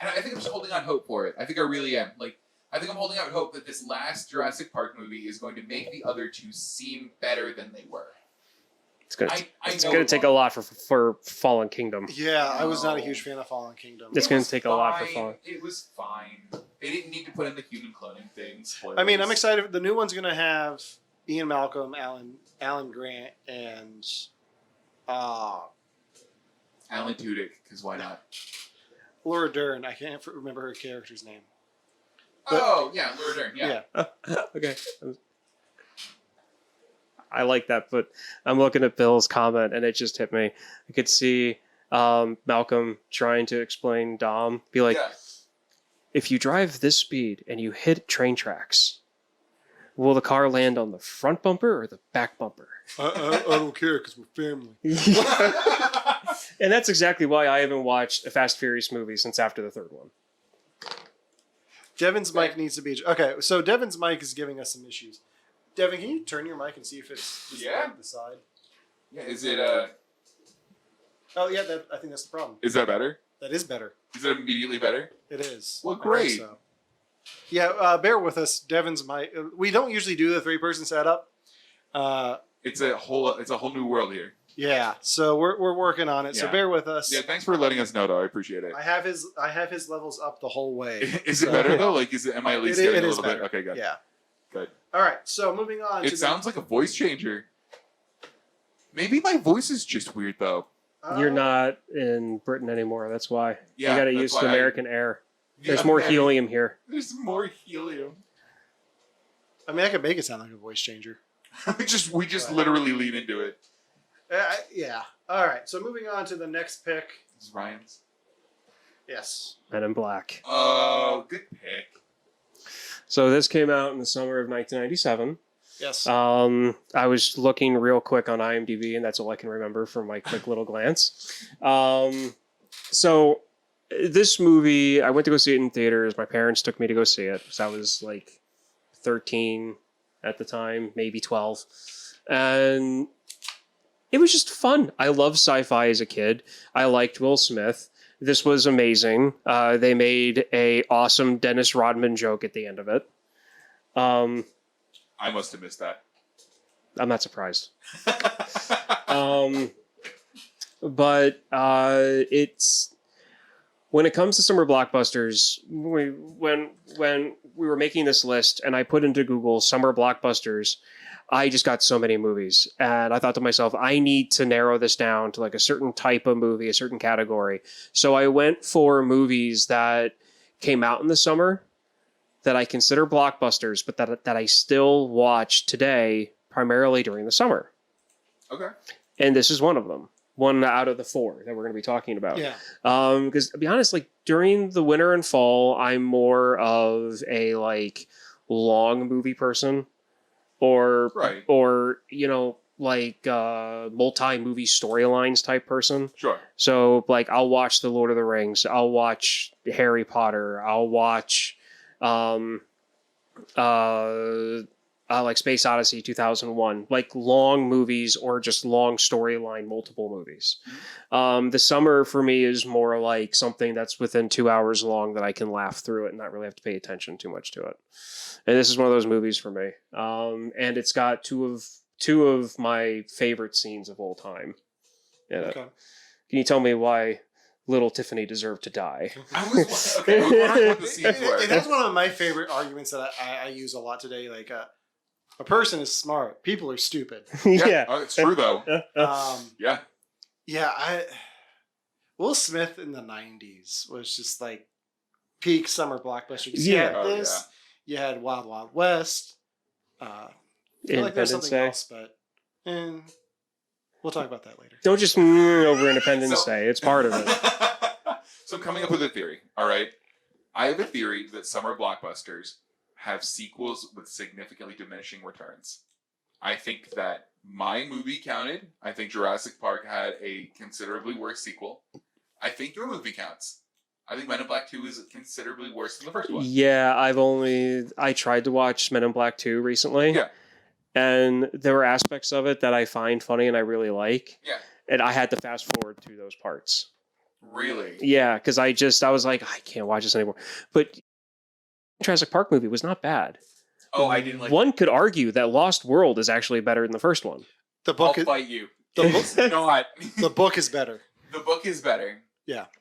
S1: And I think I'm just holding on hope for it. I think I really am. Like, I think I'm holding out hope that this last Jurassic Park movie is going to make the other two seem better than they were.
S3: It's gonna
S1: I
S3: it's
S1: know
S3: gonna
S1: it
S3: take a
S1: won't.
S3: lot for Fallen Kingdom.
S2: Yeah, I was not a
S1: No.
S2: huge fan of Fallen Kingdom.
S3: It's
S1: It
S3: gonna
S1: was
S3: take a lot for
S1: fine.
S3: Fallen.
S1: It was fine. They didn't need to put in the human cloning thing. Spoilers.
S2: I mean, I'm excited. The new one's going to have Ian Malcolm, Alan Grant, and
S1: Alan Tudyk, because why not?
S2: Laura Dern. I can't remember her character's name.
S1: Oh, yeah, Laura Dern, yeah.
S3: Okay. I like that, but I'm looking at Bill's comment and it just hit me. I could see Malcolm trying to explain Dom, be like,
S1: Yeah.
S3: if you drive this speed and you hit train tracks, will the car land on the front bumper or the back bumper?
S2: I don't care because we're family.
S3: And that's exactly why I haven't watched a Fast Furious movie since after the third one.
S2: Devon's mic needs to be... Okay, so Devon's mic is giving us some issues. Devon, can you turn your mic and see if it's just
S1: Yeah.
S2: on the side?
S1: Yeah, is it,
S2: Oh, yeah, I think that's the problem.
S1: is that better?
S2: That is better.
S1: Is it immediately better?
S2: It is.
S1: Well,
S2: I think
S1: great.
S2: so. Yeah, bear with us. Devon's mic... We don't usually do the 3-person setup.
S1: It's a whole new world here.
S2: Yeah, so we're working on it. So
S1: Yeah.
S2: bear with us.
S1: Yeah, thanks for letting us know, though. I appreciate it.
S2: I have his levels up the whole way.
S1: Is it better though? Like, am I at least getting
S2: it
S1: a
S2: is
S1: little
S2: better.
S1: bit? Okay, good.
S2: Yeah.
S1: Good.
S2: All right. So moving on.
S1: It sounds like a voice changer. Maybe my voice is just weird though.
S3: You're not in Britain anymore. That's why.
S1: Yeah,
S3: you got to
S1: that's
S3: use
S1: why
S3: the
S1: I-
S3: American air. There's
S1: Yeah,
S3: more
S1: man.
S3: helium here.
S1: There's more helium.
S2: I mean, I could make it sound like a voice changer.
S1: we just literally lean into it.
S2: Yeah. All right. So moving on to the next pick.
S1: This is Ryan's.
S2: Yes.
S3: Men in Black.
S1: Oh, good pick.
S3: So this came out in the summer of 1997.
S2: Yes.
S3: I was looking real quick on IMDb, and that's all I can remember from my quick little glance. So this movie, I went to go see it in theaters. My parents took me to go see it because I was like 13 at the time, maybe 12. And it was just fun. I loved sci-fi as a kid. I liked Will Smith. This was amazing. They made a awesome Dennis Rodman joke at the end of it.
S1: I must have missed that.
S3: I'm not surprised. But it's when it comes to summer blockbusters, when we were making this list and I put into Google summer blockbusters, I just got so many movies, and I thought to myself, I need to narrow this down to like a certain type of movie, a certain category. So I went for movies that came out in the summer that I consider blockbusters, but that I still watch today, primarily during the summer.
S1: Okay.
S3: And this is one of them. One out of the 4 that we're going to be talking about.
S2: Yeah.
S3: Because to be honest, like during the winter and fall, I'm more of a like long movie person, or you know, like multi-movie storylines type person.
S1: Sure.
S3: So like I'll watch The Lord of the Rings, I'll watch Harry Potter, I'll watch like Space Odyssey 2001, like long movies or just long storyline, multiple movies. The summer for me is more like something that's within 2 hours long that I can laugh through it and not really have to pay attention too much to it. And this is one of those movies for me. And it's got two of my favorite scenes of all time in it.
S2: Okay.
S3: Can you tell me why little Tiffany deserved to die?
S1: I was okay. I was wondering what the scenes were.
S2: That's one of my favorite arguments that I use a lot today. Like, a person is smart. People are stupid.
S3: Yeah.
S1: Oh, it's true though. Yeah.
S2: Yeah. Will Smith in the 90s was just like peak summer blockbuster. You
S3: Yeah.
S2: had this. You had Wild Wild West. I feel like there's
S3: Independence
S2: something
S3: Day.
S2: else, but we'll talk about that later.
S3: Don't just over Independence
S1: So-
S3: Day. It's part of it.
S1: So I'm coming up with a theory. All right. I have a theory that summer blockbusters have sequels with significantly diminishing returns. I think that my movie counted. I think Jurassic Park had a considerably worse sequel. I think your movie counts. I think Men in Black 2 is considerably worse than the first one.
S3: Yeah, I tried to watch Men in Black 2 recently.
S1: Yeah.
S3: And there were aspects of it that I find funny and I really like.
S1: Yeah.
S3: And I had to fast forward through those parts.
S1: Really?
S3: Yeah, because I was like, I can't watch this anymore. But Jurassic Park movie was not bad.
S1: Oh, I didn't like
S3: One could argue that Lost World is actually better than the first one.
S2: The
S1: I'll
S2: book is
S1: fight you.
S2: the
S1: It's not.
S2: the book is better.
S1: The book is better.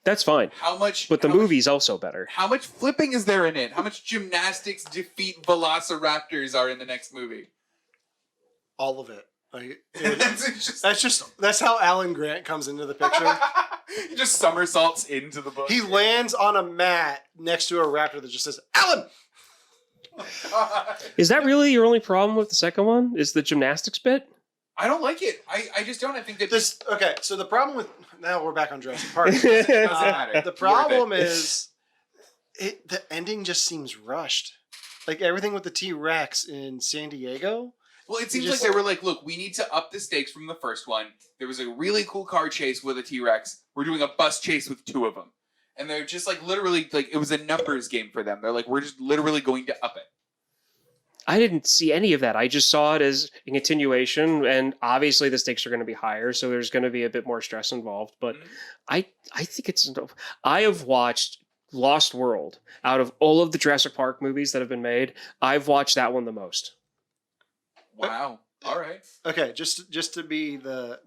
S3: That's fine.
S1: How much?
S3: But the
S1: how much-
S3: movie's also better.
S1: How much flipping is there in it? How much gymnastics defeat velociraptors are in the next movie?
S2: All of it. Like,
S1: It's just,
S2: that's how Alan Grant comes into the picture.
S1: he just somersaults into the book.
S2: He lands on a mat next to a raptor that just says, "Alan!"
S3: Is that really your only problem with the second one? Is the gymnastics bit?
S1: I don't like it. I just don't. I think that
S2: Okay, so the problem with... Now we're back on Jurassic Park.
S1: doesn't matter.
S2: The problem is the ending just seems rushed. Like everything with the T-Rex in San Diego.
S1: Well, it seems
S2: just-
S1: like they were like, look, we need to up the stakes from the first one. There was a really cool car chase with a T-Rex. We're doing a bus chase with 2 of them. And they're just like literally like it was a numbers game for them. They're like, we're just literally going to up it.
S3: I didn't see any of that. I just saw it as a continuation, and obviously the stakes are going to be higher, so there's going to be a bit more stress involved. But I think it's... I have watched Lost World. Out of all of the Jurassic Park movies that have been made, I've watched that one the most.
S1: Wow. All right.
S2: Okay, just to be the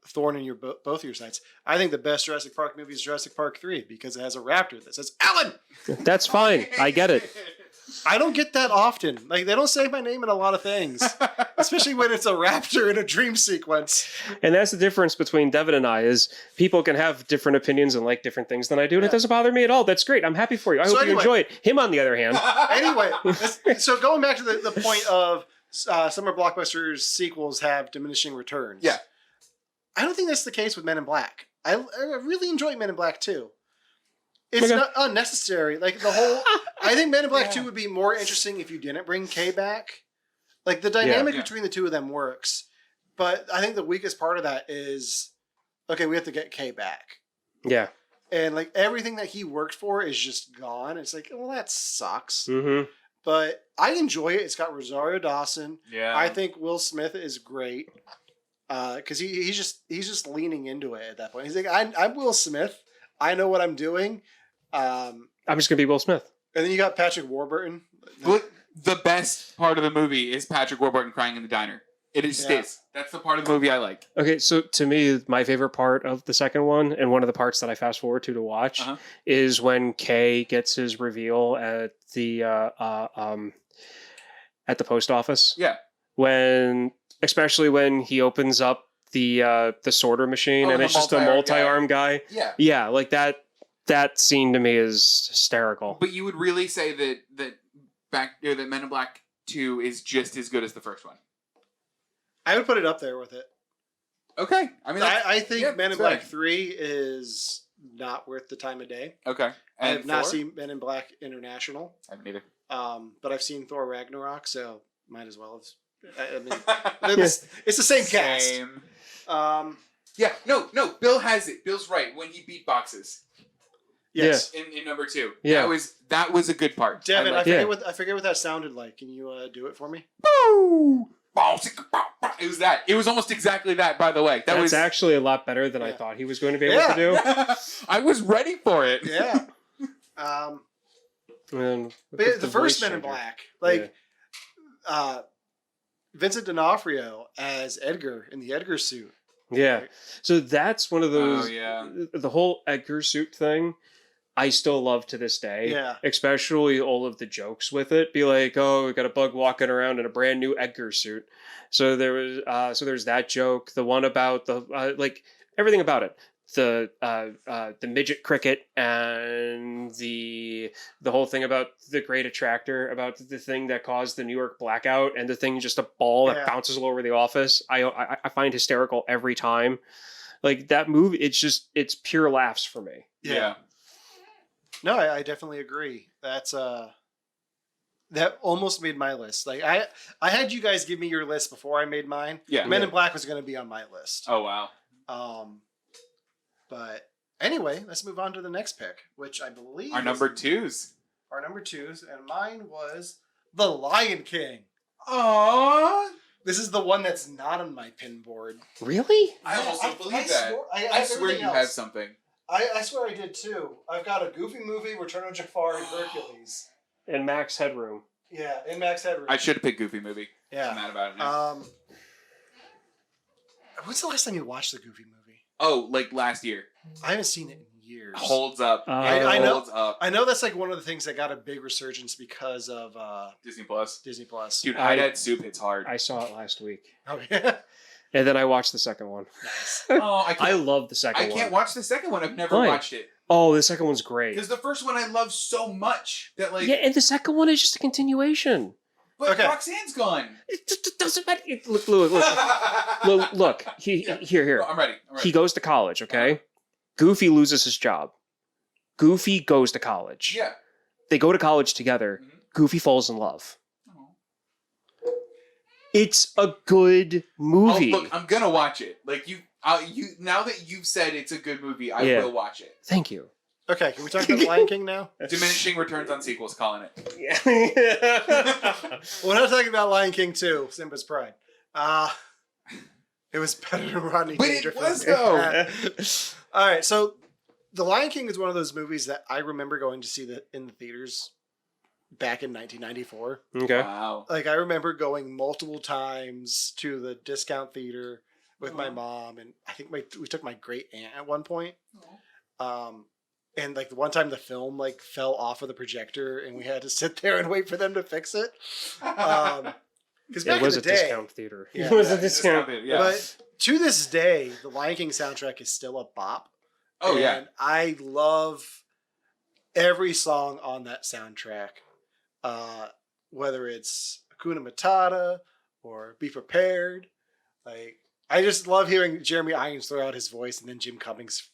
S2: thorn in your both of your sides, I think the best Jurassic Park movie is Jurassic Park 3 because it has a raptor that says "Alan."
S3: That's fine. I get it.
S2: I don't get that often. Like they don't say my name in a lot of things, especially when it's a raptor in a dream sequence.
S3: And that's the difference between Devon and I, is people can have different opinions and like different things than I do, and it doesn't bother me at all. That's great. I'm happy for you. I hope you enjoy it. Him, on the other hand.
S2: Anyway, so going back to the point of summer blockbusters sequels have diminishing returns.
S1: Yeah.
S2: I don't think that's the case with Men in Black. I really enjoy Men in Black 2. It's
S3: Okay.
S2: not unnecessary. Like the whole, I think Men in Black
S1: Yeah.
S2: 2 would be more interesting if you didn't bring Kay back. Like the dynamic
S1: Yeah.
S2: between the two of them works, but I think the weakest part of that is, okay, we have to get Kay back,
S3: Yeah.
S2: and like everything that he worked for is just gone. It's like, well, that sucks.
S3: Mm-hmm.
S2: But I enjoy it. It's got Rosario Dawson.
S1: Yeah.
S2: I think Will Smith is great because he's just leaning into it at that point. He's like, I'm Will Smith. I know what I'm doing.
S3: I'm just gonna be Will Smith.
S2: And then you got Patrick Warburton.
S1: The best part of the movie is Patrick Warburton crying in the diner. It is. That's the part of the movie I like.
S3: Okay, so to me, my favorite part of the second one, and one of the parts that I fast forward to watch, is when Kay gets his reveal at the post office.
S1: Yeah.
S3: Especially when he opens up the sorter machine and it's just a multi-arm guy.
S1: Yeah.
S3: Yeah, like that. That scene to me is hysterical.
S1: But you would really say that Men in Black 2 is just as good as the first one.
S2: I would put it up there with it.
S1: Okay. I mean,
S2: I think Men in Black 3 is not worth the time of day.
S1: Okay.
S2: I have not seen Men in Black International.
S1: I haven't either.
S2: But I've seen Thor Ragnarok, so might as well have. I mean, it's the same cast.
S1: Yeah. No. Bill has it. Bill's right. When he beatboxes.
S2: Yes.
S1: In number 2.
S3: Yeah.
S1: That was a good part.
S2: Devin, I forget what that sounded like. Can you do it for me?
S1: Boo! It was that. It was almost exactly that, by the way.
S3: That's actually a lot better than I thought he was going to be able to do.
S1: I was ready for it.
S2: Yeah. But the first Men in Black, Vincent D'Onofrio as Edgar in the Edgar suit.
S3: Yeah.
S2: Right?
S3: So that's one of those.
S1: Oh, yeah.
S3: The whole Edgar suit thing, I still love to this day.
S2: Yeah.
S3: Especially all of the jokes with it. Be like, oh, we got a bug walking around in a brand new Edgar suit. So there was, there's that joke. The one about the everything about it. The midget cricket and the whole thing about the great attractor, about the thing that caused the New York blackout, and the thing just a ball that bounces all over the office. I find hysterical every time. Like that movie, it's pure laughs for me.
S1: Yeah.
S2: No, I definitely agree. That's that almost made my list. Like I had you guys give me your list before I made mine.
S1: Yeah.
S2: Men in Black was going to be on my list.
S1: Oh wow.
S2: But anyway, let's move on to the next pick, which I believe
S1: our number 2s.
S2: Our number 2s, and mine was The Lion King.
S1: Aww.
S2: This is the one that's not on my pin board.
S3: Really?
S1: I almost don't believe that. I swear you had something.
S2: I swear I did too. I've got a Goofy Movie, Return of Jafar, and Hercules.
S3: And Max Headroom.
S2: Yeah, in Max Headroom.
S1: I should have picked Goofy Movie.
S2: Yeah.
S1: I'm mad about it now.
S2: When's the last time you watched the Goofy Movie?
S1: Oh, like last year.
S2: I haven't seen it in years.
S1: Holds up.
S2: I know.
S1: Holds up.
S2: I know that's like one of the things that got a big resurgence because of
S1: Disney Plus.
S2: Disney Plus.
S1: Dude, Dad Soup hits hard.
S3: I saw it last week.
S2: Oh yeah.
S3: And then I watched the second one.
S2: Nice.
S1: Oh,
S3: I love the second one.
S1: I can't watch the second one. I've never
S3: Why?
S1: watched it.
S3: Oh, the second one's great.
S1: Because the first one I love so much that
S3: Yeah, and the second one is just a continuation.
S1: But
S2: Okay.
S1: Roxanne's gone.
S3: It doesn't matter. Look. Here.
S1: I'm ready.
S3: He goes to college, okay? Goofy loses his job. Goofy goes to college.
S1: Yeah.
S3: They go to college together.
S1: Mhm.
S3: Goofy falls in love.
S1: Oh.
S3: It's a good movie.
S1: Oh, look, I'm gonna watch it. Like you now that you've said it's a good movie, I will watch it.
S3: Thank you.
S2: Okay, can we talk about Lion King now?
S1: Diminishing returns on sequels, calling it.
S3: Yeah.
S2: We're not talking about Lion King 2, Simba's Pride. It was better than Rodney
S1: But
S2: Dangerfield.
S1: it was though.
S2: All right, so The Lion King is one of those movies that I remember going to see in the theaters back in 1994.
S3: Okay.
S1: Wow.
S2: Like I remember going multiple times to the discount theater with my mom, and I think we took my great aunt at one point. And like the one time the film like fell off of the projector, and we had to sit there and wait for them to fix it. Because back
S3: It was
S2: in
S3: a
S2: the day,
S3: discount theater.
S2: Yeah,
S3: It was a
S1: Yeah,
S3: discount.
S1: yeah.
S2: But to this day, the Lion King soundtrack is still a bop.
S1: Oh yeah.
S2: And I love every song on that soundtrack. Whether it's Hakuna Matata or Be Prepared. Like I just love hearing Jeremy Irons throw out his voice and then Jim Cummings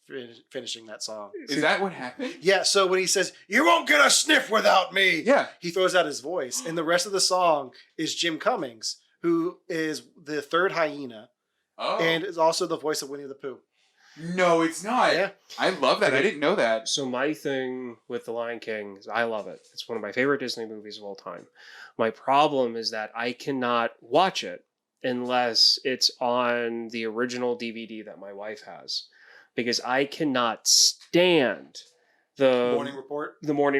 S2: finishing that song.
S1: Is that what happened?
S2: Yeah, so when he says, "You won't get a sniff without me,"
S1: Yeah.
S2: he throws out his voice. And the rest of the song is Jim Cummings, who is the third hyena
S1: Oh.
S2: and is also the voice of Winnie the Pooh.
S1: No, it's not.
S2: Yeah.
S1: I love that. I didn't know that.
S3: So my thing with The Lion King is I love it. It's one of my favorite Disney movies of all time. My problem is that I cannot watch it unless it's on the original DVD that my wife has. because I cannot stand the
S2: Morning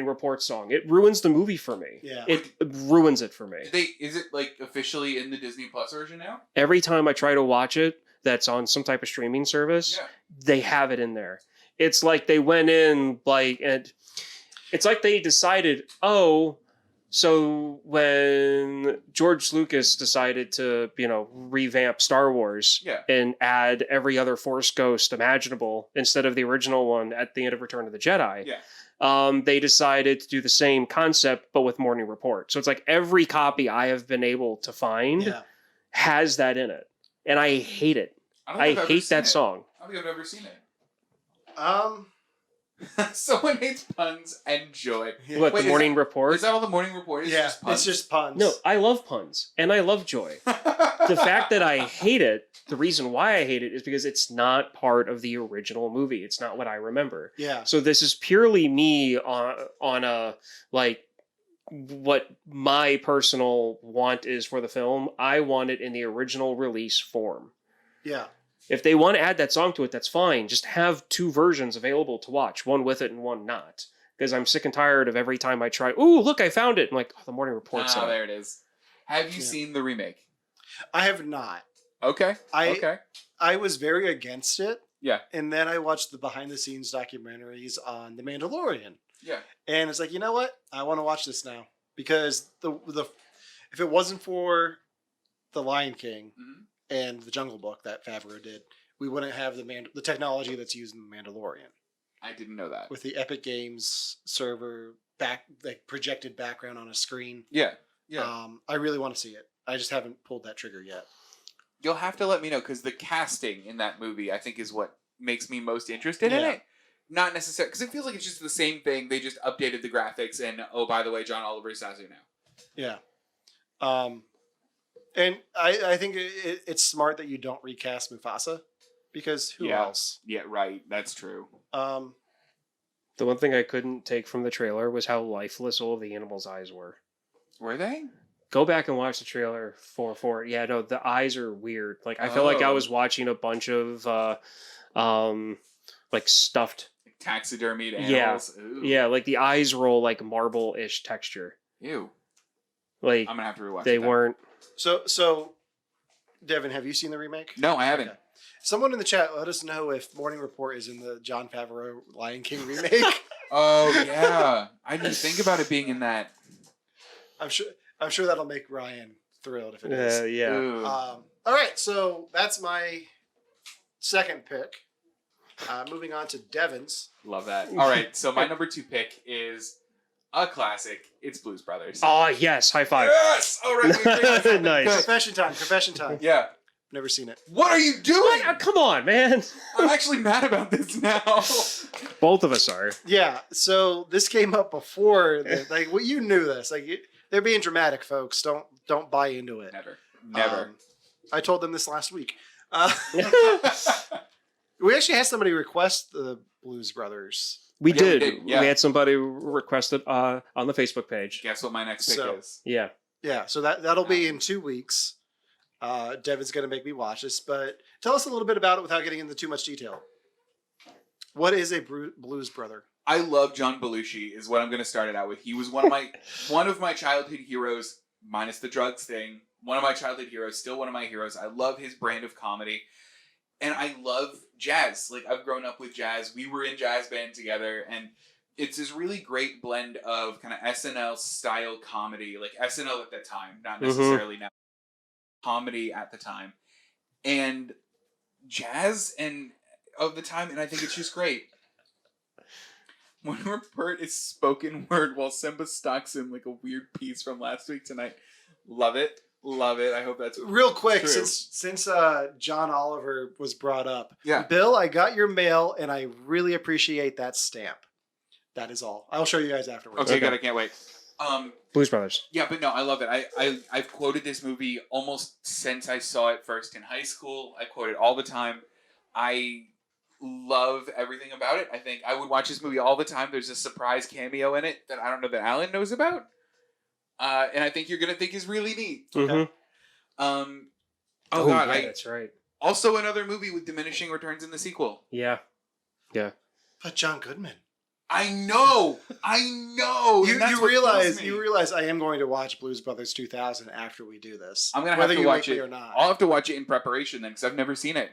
S2: Report.
S3: song. It ruins the movie for me.
S2: Yeah.
S3: It ruins it for me.
S1: Is it like officially in the Disney Plus version now?
S3: Every time I try to watch it, that's on some type of streaming service, they have it in there. It's like they went in and it's like they decided, so when George Lucas decided to, revamp Star Wars and add every other Force ghost imaginable instead of the original one at the end of Return of the Jedi, they decided to do the same concept but with Morning Report. So it's like every copy I have been able to find has that in it, and I hate it. I hate that song.
S1: I don't think I've ever seen it. Someone hates puns and joy.
S3: What, the Morning Report?
S1: Is that all the Morning Report is?
S2: Yeah, it's just puns.
S3: No, I love puns, and I love joy. The fact that I hate it, the reason why I hate it is because it's not part of the original movie. It's not what I remember.
S2: Yeah.
S3: So this is purely me on a, like, what my personal want is for the film. I want it in the original release form.
S2: Yeah.
S3: If they want to add that song to it, that's fine. Just have two versions available to watch, one with it and one not. Because I'm sick and tired of every time I try, ooh, look, I found it. I'm like, the Morning Report song.
S1: There it is. Have you seen the remake?
S2: I have not.
S1: Okay.
S2: I was very against it.
S1: Yeah.
S2: And then I watched the behind-the-scenes documentaries on The Mandalorian.
S1: Yeah.
S2: And it's like, you know what? I want to watch this now. Because if it wasn't for The Lion King... Mm-hmm. and the Jungle Book that Favreau did, we wouldn't have the technology that's used in The Mandalorian.
S1: I didn't know that.
S2: With the Epic Games server projected background on a screen.
S1: Yeah.
S2: I really want to see it. I just haven't pulled that trigger yet.
S1: You'll have to let me know, because the casting in that movie, I think, is what makes me most interested in it. Not necessarily, because it feels like it's just the same thing. They just updated the graphics, and oh, by the way, John Oliver Sazu now.
S2: Yeah. And I think it's smart that you don't recast Mufasa, because who else?
S1: Yeah, right. That's true.
S3: The one thing I couldn't take from the trailer was how lifeless all of the animals' eyes were.
S1: Were they?
S3: Go back and watch the trailer for it. Yeah, no, the eyes are weird. Like, I felt like I was watching a bunch of like stuffed
S1: taxidermied animals.
S3: Yeah, like the eyes roll like marble-ish texture.
S1: Ew.
S3: Like,
S1: I'm gonna have to rewatch.
S3: They weren't.
S2: So, Devin, have you seen the remake?
S1: No, I haven't.
S2: Okay. Someone in the chat, let us know if Morning Report is in the Jon Favreau Lion King remake.
S1: Oh yeah, I didn't think about it being in that.
S2: I'm sure that'll make Ryan thrilled if it is.
S3: Yeah.
S2: All right, so that's my second pick. Moving on to Devin's.
S1: Love that. All right, so my number 2 pick is a classic. It's Blues Brothers.
S3: Oh, yes. High five.
S1: Yes! All right.
S3: Nice.
S2: Confession time.
S1: Yeah.
S2: Never seen it.
S1: What are you doing?
S3: Come on, man.
S1: I'm actually mad about this now.
S3: Both of us are.
S2: Yeah, so this came up before. You knew this. They're being dramatic, folks. Don't buy into it.
S1: Never.
S2: I told them this last week. We actually had somebody request the Blues Brothers.
S3: We did.
S1: Yeah.
S3: We had somebody request it on the Facebook page.
S1: Guess what my next pick is?
S3: Yeah.
S2: Yeah, so that'll be in 2 weeks. Devin's going to make me watch this, but tell us a little bit about it without getting into too much detail. What is a Blues Brother?
S1: I love John Belushi is what I'm going to start it out with. He was one of my childhood heroes, minus the drugs thing. One of my childhood heroes, still one of my heroes. I love his brand of comedy. And I love jazz. Like, I've grown up with jazz. We were in jazz band together, and it's this really great blend of kind of SNL style comedy, like SNL at the time, not necessarily now. Comedy at the time, and jazz and of the time, and I think it's just great. When Rupert is spoken word while Simba stalks him like a weird piece from last week tonight. Love it. I hope that's
S2: real quick
S1: true.
S2: since John Oliver was brought up.
S1: Yeah,
S2: Bill, I got your mail, and I really appreciate that stamp. That is all. I'll show you guys afterwards.
S1: Okay, good. I can't wait.
S3: Blues Brothers.
S1: Yeah, but no, I love it. I've quoted this movie almost since I saw it first in high school. I quote it all the time. I love everything about it. I think I would watch this movie all the time. There's a surprise cameo in it that I don't know that Alan knows about. And I think you're going to think is really neat.
S3: Okay.
S1: God,
S3: yeah, that's right.
S1: Also another movie with diminishing returns in the sequel.
S3: Yeah. Yeah.
S2: But John Goodman.
S1: I know.
S2: You realize I am going to watch Blues Brothers 2000 after we do this.
S1: I'm gonna
S2: whether
S1: have to
S2: you
S1: watch
S2: make
S1: it
S2: me or not.
S1: I'll have to watch it in preparation then, because I've never seen it.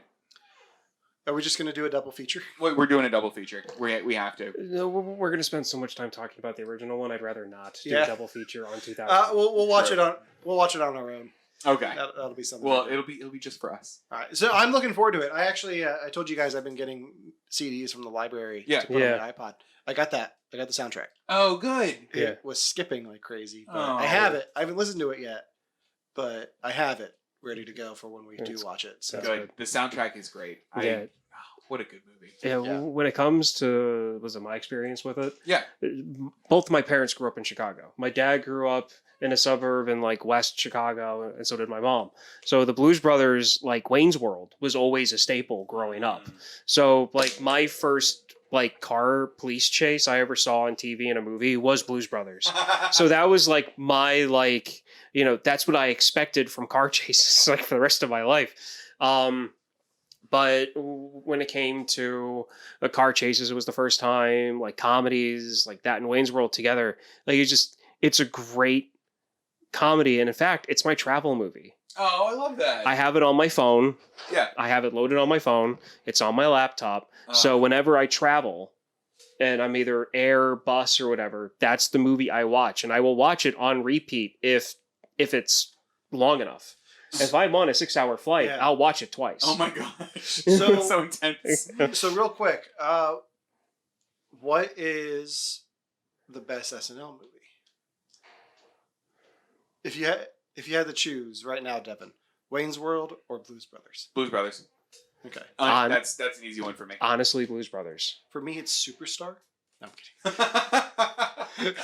S2: Are we just going to do a double feature?
S1: We're doing a double feature. We have to.
S3: No, we're going to spend so much time talking about the original one. I'd rather not do a double feature on 2000.
S2: We'll watch it on our own.
S1: Okay.
S2: That'll be something.
S1: Well, it'll be just for us.
S2: All right. So I'm looking forward to it. I actually I told you guys I've been getting CDs from the library to put on my iPod. I got that. I got the soundtrack.
S1: Oh, good.
S2: It was skipping like crazy. But
S1: Oh.
S2: I have it. I haven't listened to it yet, but I have it ready to go for when we do watch it. So
S1: Good. The soundtrack is great. What a good movie.
S3: Yeah, when it comes to my experience with it?
S1: Yeah.
S3: Both my parents grew up in Chicago. My dad grew up in a suburb in like West Chicago, and so did my mom. So the Blues Brothers, like Wayne's World, was always a staple growing up. So like my first like car police chase I ever saw on TV in a movie was Blues Brothers. So that was like my like, you know, that's what I expected from car chases like for the rest of my life. But when it came to the car chases, it was the first time, like comedies like that and Wayne's World together. Like it's a great comedy. And in fact, it's my travel movie.
S1: Oh, I love that.
S3: I have it on my phone.
S1: Yeah.
S3: I have it loaded on my phone. It's on my laptop. So whenever I travel and I'm either air, bus, or whatever, that's the movie I watch. And I will watch it on repeat if it's long enough. If I'm on a 6-hour flight, I'll watch it twice.
S1: Oh my gosh.
S2: So,
S1: so intense.
S2: So real quick, what is the best SNL movie? If you had to choose right now, Devon, Wayne's World or Blues Brothers?
S1: Blues Brothers.
S2: Okay.
S1: That's an easy one for me.
S3: Honestly, Blues Brothers.
S2: For me, it's Superstar. No, I'm kidding.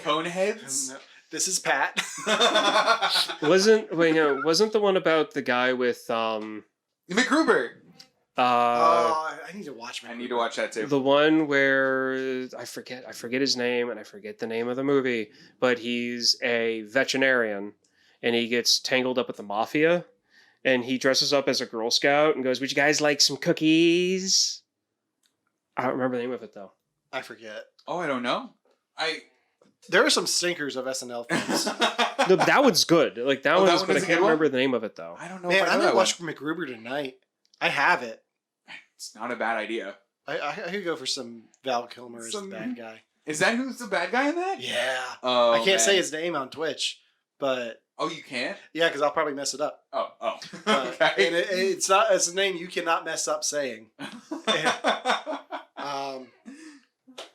S1: Coneheads?
S2: No. This is Pat.
S3: Wasn't the one about the guy with
S1: McGruber.
S2: I need to watch.
S1: I need to watch that too.
S3: The one where I forget his name and I forget the name of the movie, but he's a veterinarian and he gets tangled up with the mafia and he dresses up as a Girl Scout and goes, "Would you guys like some cookies?" I don't remember the name of it though.
S2: I forget.
S1: Oh, I don't know.
S2: There are some stinkers of SNL films.
S3: No, that one's good. Like that one's, but I can't remember the name of it though.
S1: I don't know.
S2: Man,
S1: if I
S2: I'm
S1: know
S2: gonna
S1: that
S2: watch
S1: one.
S2: McGruber tonight. I have it.
S1: It's not a bad idea.
S2: I could go for some Val Kilmer as the bad guy.
S1: Is that who's the bad guy in that?
S2: Yeah.
S1: Oh,
S2: I can't say
S1: man.
S2: his name on Twitch, but
S1: Oh, you can't?
S2: yeah, because I'll probably mess it up.
S1: Oh.
S2: Okay. And it's a name you cannot mess up saying.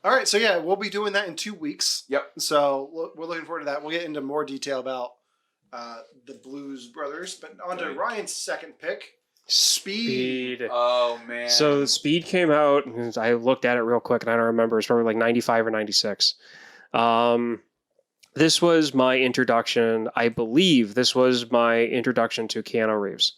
S2: All right, so yeah, we'll be doing that in 2 weeks.
S1: Yep.
S2: So we're looking forward to that. We'll get into more detail about the Blues Brothers, but on to Ryan's second pick, Speed.
S1: Oh, man.
S3: So Speed came out, and I looked at it real quick, and I don't remember. It's probably like 95 or 96. This was my introduction. I believe this was my introduction to Keanu Reeves.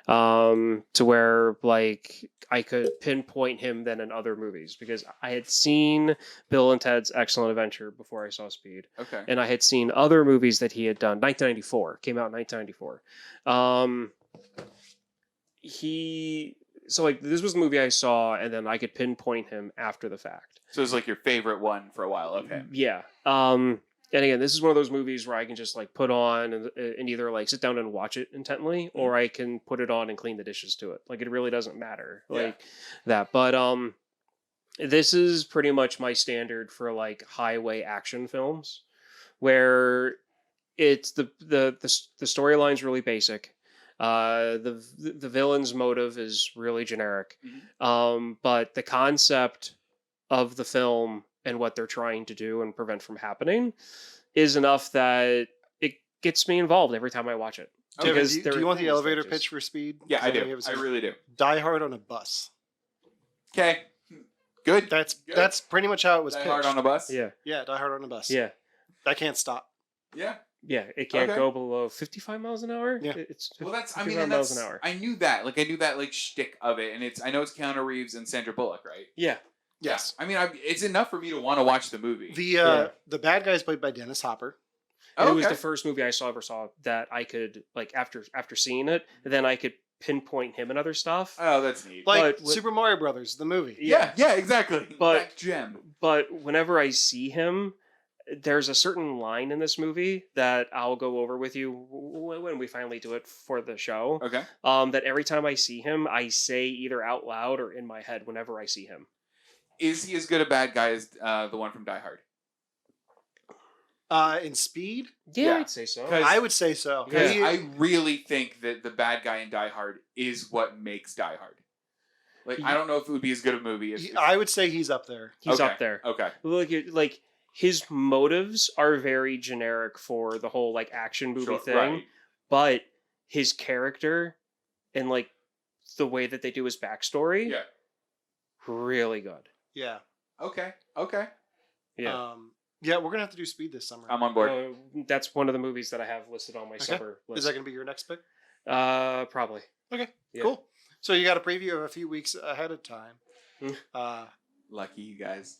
S3: To where like I could pinpoint him then in other movies because I had seen Bill and Ted's Excellent Adventure before I saw Speed.
S1: Okay.
S3: And I had seen other movies that he had done. 1994 came out in 1994. So like this was the movie I saw, and then I could pinpoint him after the fact.
S1: So it's like your favorite one for a while of him.
S3: Yeah. And again, this is one of those movies where I can just like put on and either like sit down and watch it intently, or I can put it on and clean the dishes to it. Like it really doesn't matter like that. But this is pretty much my standard for like highway action films, where it's the storyline's really basic. The villain's motive is really generic, but the concept of the film and what they're trying to do and prevent from happening is enough that it gets me involved every time I watch it.
S2: Okay, do you want the elevator pitch for Speed?
S1: Yeah, I do. I really do.
S2: Die Hard on a bus.
S1: Okay. Good.
S2: That's pretty much how it was
S1: Die
S2: pitched.
S1: Hard on a bus?
S2: Yeah, Die Hard on a bus.
S3: Yeah.
S2: I can't stop.
S1: Yeah.
S3: Yeah, it can't go below 55 miles an hour.
S2: Yeah.
S3: It's
S1: Well, that's, I
S3: 55
S1: mean, and
S3: miles
S1: that's,
S3: an hour.
S1: I knew that. Like, I knew that, like, shtick of it. And I know it's Keanu Reeves and Sandra Bullock, right?
S3: Yeah.
S2: Yes.
S1: I mean, it's enough for me to want to watch the movie.
S2: The bad guy is played by Dennis Hopper.
S3: And it was
S1: Okay.
S3: the first movie I ever saw that I could, like, after seeing it, then I could pinpoint him and other stuff.
S1: Oh, that's neat.
S2: Like
S3: But
S2: Super Mario Brothers, the movie.
S1: yeah, exactly.
S3: But-
S1: that gem.
S3: But whenever I see him, there's a certain line in this movie that I'll go over with you when we finally do it for the show.
S1: Okay.
S3: That every time I see him, I say either out loud or in my head whenever I see him.
S1: Is he as good a bad guy as the one from Die Hard?
S2: In Speed,
S3: Yeah,
S1: Yeah.
S3: I'd say so.
S1: 'Cause-
S2: I would say so.
S1: Because
S2: He-
S1: I really think that the bad guy in Die Hard is what makes Die Hard. Like, I don't know if it would be as good a movie as...
S2: I would say he's up there.
S3: He's
S1: Okay.
S3: up there.
S1: Okay.
S3: Like his motives are very generic for the whole like action movie
S1: Sure,
S3: thing,
S1: right.
S3: but his character and like the way that they do his backstory,
S1: Yeah.
S3: really good.
S2: Yeah.
S1: Okay.
S3: Yeah.
S2: Yeah, we're gonna have to do Speed this summer.
S1: I'm on board.
S3: That's one of the movies that I have listed on my summer list.
S2: Is that gonna be your next pick?
S3: Probably.
S2: Okay.
S3: Yeah.
S2: Cool. So you got a preview of a few weeks ahead of time.
S1: Lucky you guys.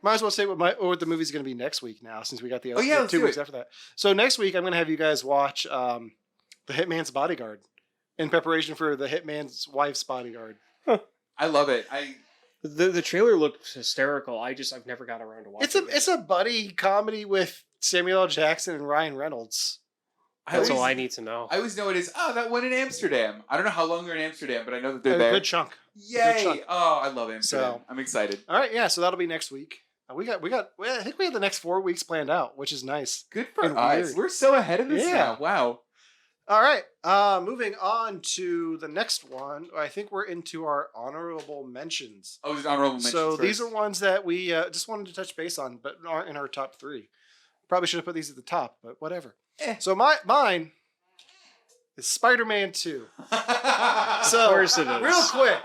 S2: Might as well say what the movie's going to be next week now, since we got the,
S1: Oh, yeah,
S2: the
S1: let's
S2: 2
S1: do
S2: weeks
S1: it.
S2: after that. So next week, I'm going to have you guys watch The Hitman's Bodyguard in preparation for The Hitman's Wife's Bodyguard.
S1: I love it.
S3: The trailer looked hysterical. I've never got around to watching it.
S2: It's a buddy comedy with Samuel L. Jackson and Ryan Reynolds.
S3: That's all
S1: always-
S3: I need to know.
S1: I always know it is, that one in Amsterdam. I don't know how long they're in Amsterdam, but I know that they're
S2: A
S1: there.
S2: good chunk.
S1: Yay!
S2: chunk.
S1: Oh, I love Amsterdam.
S2: So-
S1: I'm excited.
S2: All right, yeah. So that'll be next week. I think we have the next 4 weeks planned out, which is nice.
S1: Good for
S2: And
S1: us.
S2: weird.
S1: We're so ahead of this
S2: Yeah.
S1: now. Wow.
S2: All right. Moving on to the next one. I think we're into our honorable mentions.
S1: Oh, there's honorable mentions
S2: So
S1: first.
S2: these are ones that we just wanted to touch base on, but aren't in our top 3. Probably should have put these at the top, but whatever. So mine is Spider-Man 2. So
S3: Of course it is.
S2: real quick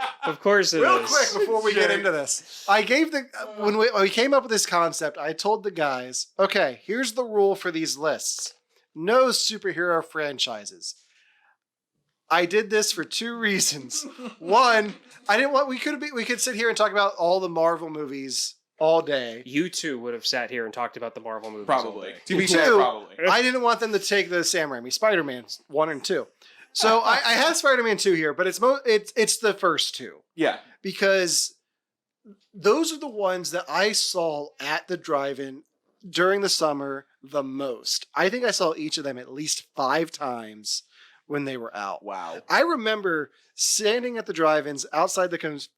S3: Real
S2: quick before we get
S1: Sure.
S2: into this, I gave when we came up with this concept, I told the guys, okay, here's the rule for these lists: no superhero franchises. I did this for 2 reasons. One, I didn't want we could sit here and talk about all the Marvel movies all day.
S3: You two would have sat here and talked about the Marvel movies. all
S1: Probably.
S3: day.
S1: To be
S2: Two,
S1: fair, probably.
S2: I didn't want them to take the Sam Raimi Spider-Man 1 and 2. So I have Spider-Man 2 here, but it's the first 2.
S1: Yeah.
S2: Because those are the ones that I saw at the drive-in during the summer the most. I think I saw each of them at least 5 times when they were out.
S1: Wow.
S2: I remember standing at the drive-ins outside the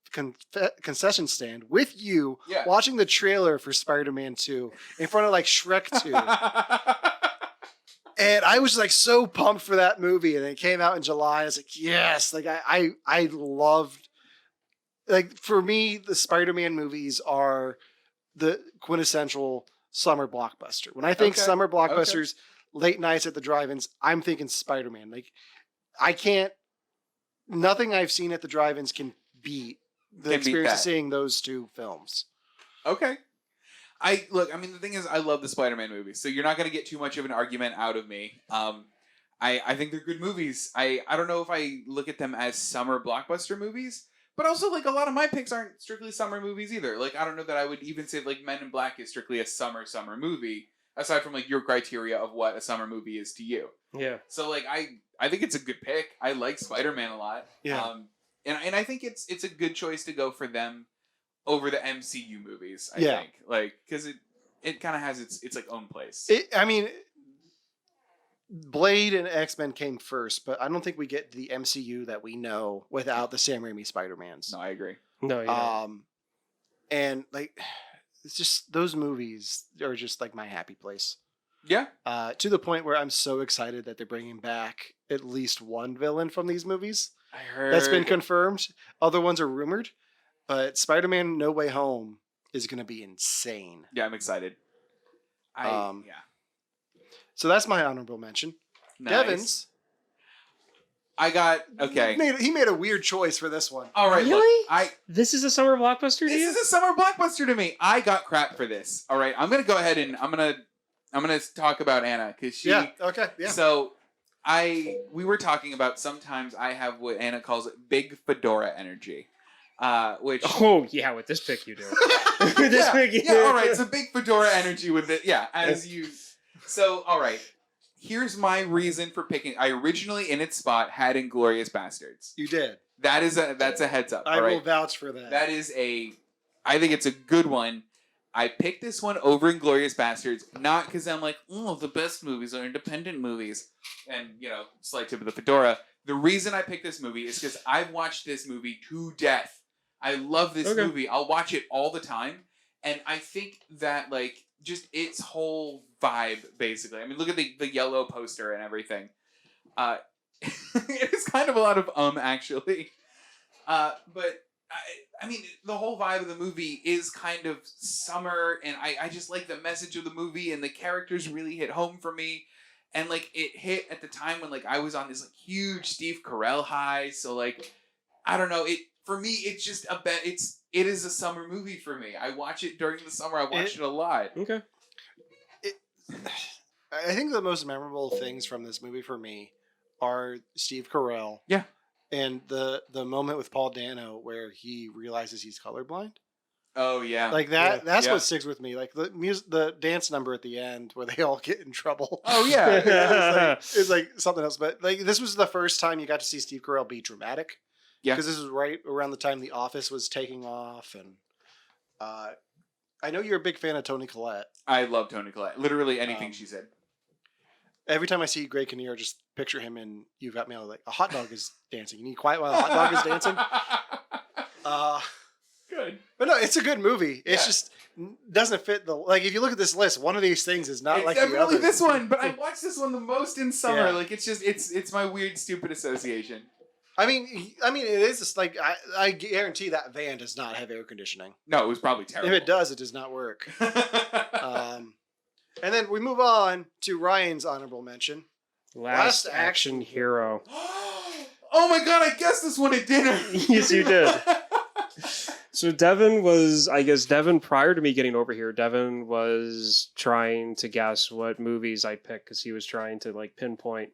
S2: concession stand with you,
S1: Yeah.
S2: watching the trailer for Spider-Man 2 in front of like Shrek 2. And I was like so pumped for that movie, and it came out in July. I was like, yes, like I loved, like, for me, the Spider-Man movies are the quintessential summer blockbuster. When I think
S1: Okay,
S2: summer blockbusters, late nights at the drive-ins, I'm thinking Spider-Man. Like, nothing I've seen at the drive-ins can beat the
S1: Can beat
S2: experience of
S1: that.
S2: seeing those 2 films.
S1: Okay. I mean, the thing is, I love the Spider-Man movies, so you're not going to get too much of an argument out of me. I think they're good movies. I don't know if I look at them as summer blockbuster movies, but also, like, a lot of my picks aren't strictly summer movies either. Like, I don't know that I would even say, like, Men in Black is strictly a summer movie, aside from, like, your criteria of what a summer movie is to you.
S3: Yeah.
S1: So, like, I think it's a good pick. I like Spider-Man a lot.
S2: Yeah.
S1: And I think it's a good choice to go for them over the MCU movies, I
S2: Yeah.
S1: think. Like, because it kind of has its like own place.
S2: I mean, Blade and X-Men came first, but I don't think we get the MCU that we know without the Sam Raimi Spider-Mans.
S1: No, I agree.
S3: No, yeah.
S2: And like, it's just, those movies are just like my happy place.
S1: Yeah.
S2: To the point where I'm so excited that they're bringing back at least one villain from these movies.
S1: I heard.
S2: That's been confirmed. Other ones are rumored, but Spider-Man No Way Home is going to be insane.
S1: Yeah, I'm excited.
S2: Yeah.
S1: Yeah.
S2: So that's my honorable mention.
S1: Nice.
S2: Devin's.
S1: I got, okay.
S2: He made a weird choice for this one.
S1: All right,
S3: Really?
S1: look.
S3: This is a summer blockbuster to
S1: This
S3: you?
S1: is a summer blockbuster to me. I got crap for this. All right, I'm going to go ahead and I'm going to talk about Anna, because she...
S2: Yeah, okay, yeah.
S1: So, we were talking about sometimes I have what Anna calls big fedora energy, which
S3: Oh, yeah, with this pick you do. With this pick you do.
S1: yeah, all right. So big fedora energy with it, yeah. As you, So, all right. Here's my reason for picking. I originally, in its spot, had Inglourious Bastards.
S2: You did.
S1: That's a heads up.
S2: I
S1: all
S2: will
S1: right?
S2: vouch for that.
S1: That is I think it's a good one. I picked this one over Inglourious Bastards, not because I'm like, oh, the best movies are independent movies. And, slight tip of the fedora. The reason I picked this movie is because I've watched this movie to death. I love this movie. I'll watch it all the time. And I think that, just its whole vibe, basically. I mean, look at the yellow poster and everything. It is kind of a lot of actually. But I mean, the whole vibe of the movie is kind of summer, and I just like the message of the movie, and the characters really hit home for me. And, it hit at the time when, I was on this, huge Steve Carell high. So, I don't know. For me, it's just it is a summer movie for me. I watch it during the summer. I watch it a lot.
S3: Okay.
S2: I think the most memorable things from this movie for me are Steve Carell.
S1: Yeah.
S2: And the moment with Paul Dano where he realizes he's colorblind.
S1: Oh yeah.
S2: That's what sticks with me. The dance number at the end where they all get in trouble.
S1: Oh yeah.
S2: It's something else. But this was the first time you got to see Steve Carell be dramatic.
S1: Yeah.
S2: Because this was right around the time The Office was taking off, and I know you're a big fan of Toni Collette.
S1: I love Toni Collette. Literally anything she said.
S2: Every time I see Greg Kinnear, just picture him in You've Got Mail. A hot dog is dancing. You need quiet while a hot dog is dancing.
S1: Good.
S2: But no, it's a good movie. It's just doesn't fit the if you look at this list, one of these things is not like the other.
S1: Definitely this one, but I watch this one the most in summer.
S2: Yeah.
S1: It's my weird stupid association.
S2: I mean, it is just I guarantee that van does not have air conditioning.
S1: No, it was probably terrible.
S2: If it does, it does not work. And then we move on to Ryan's honorable mention.
S3: Last Action Hero.
S1: Oh my god, I guessed this one at dinner.
S3: Yes, you did. So Devon, prior to me getting over here, Devon was trying to guess what movies I'd pick because he was trying to pinpoint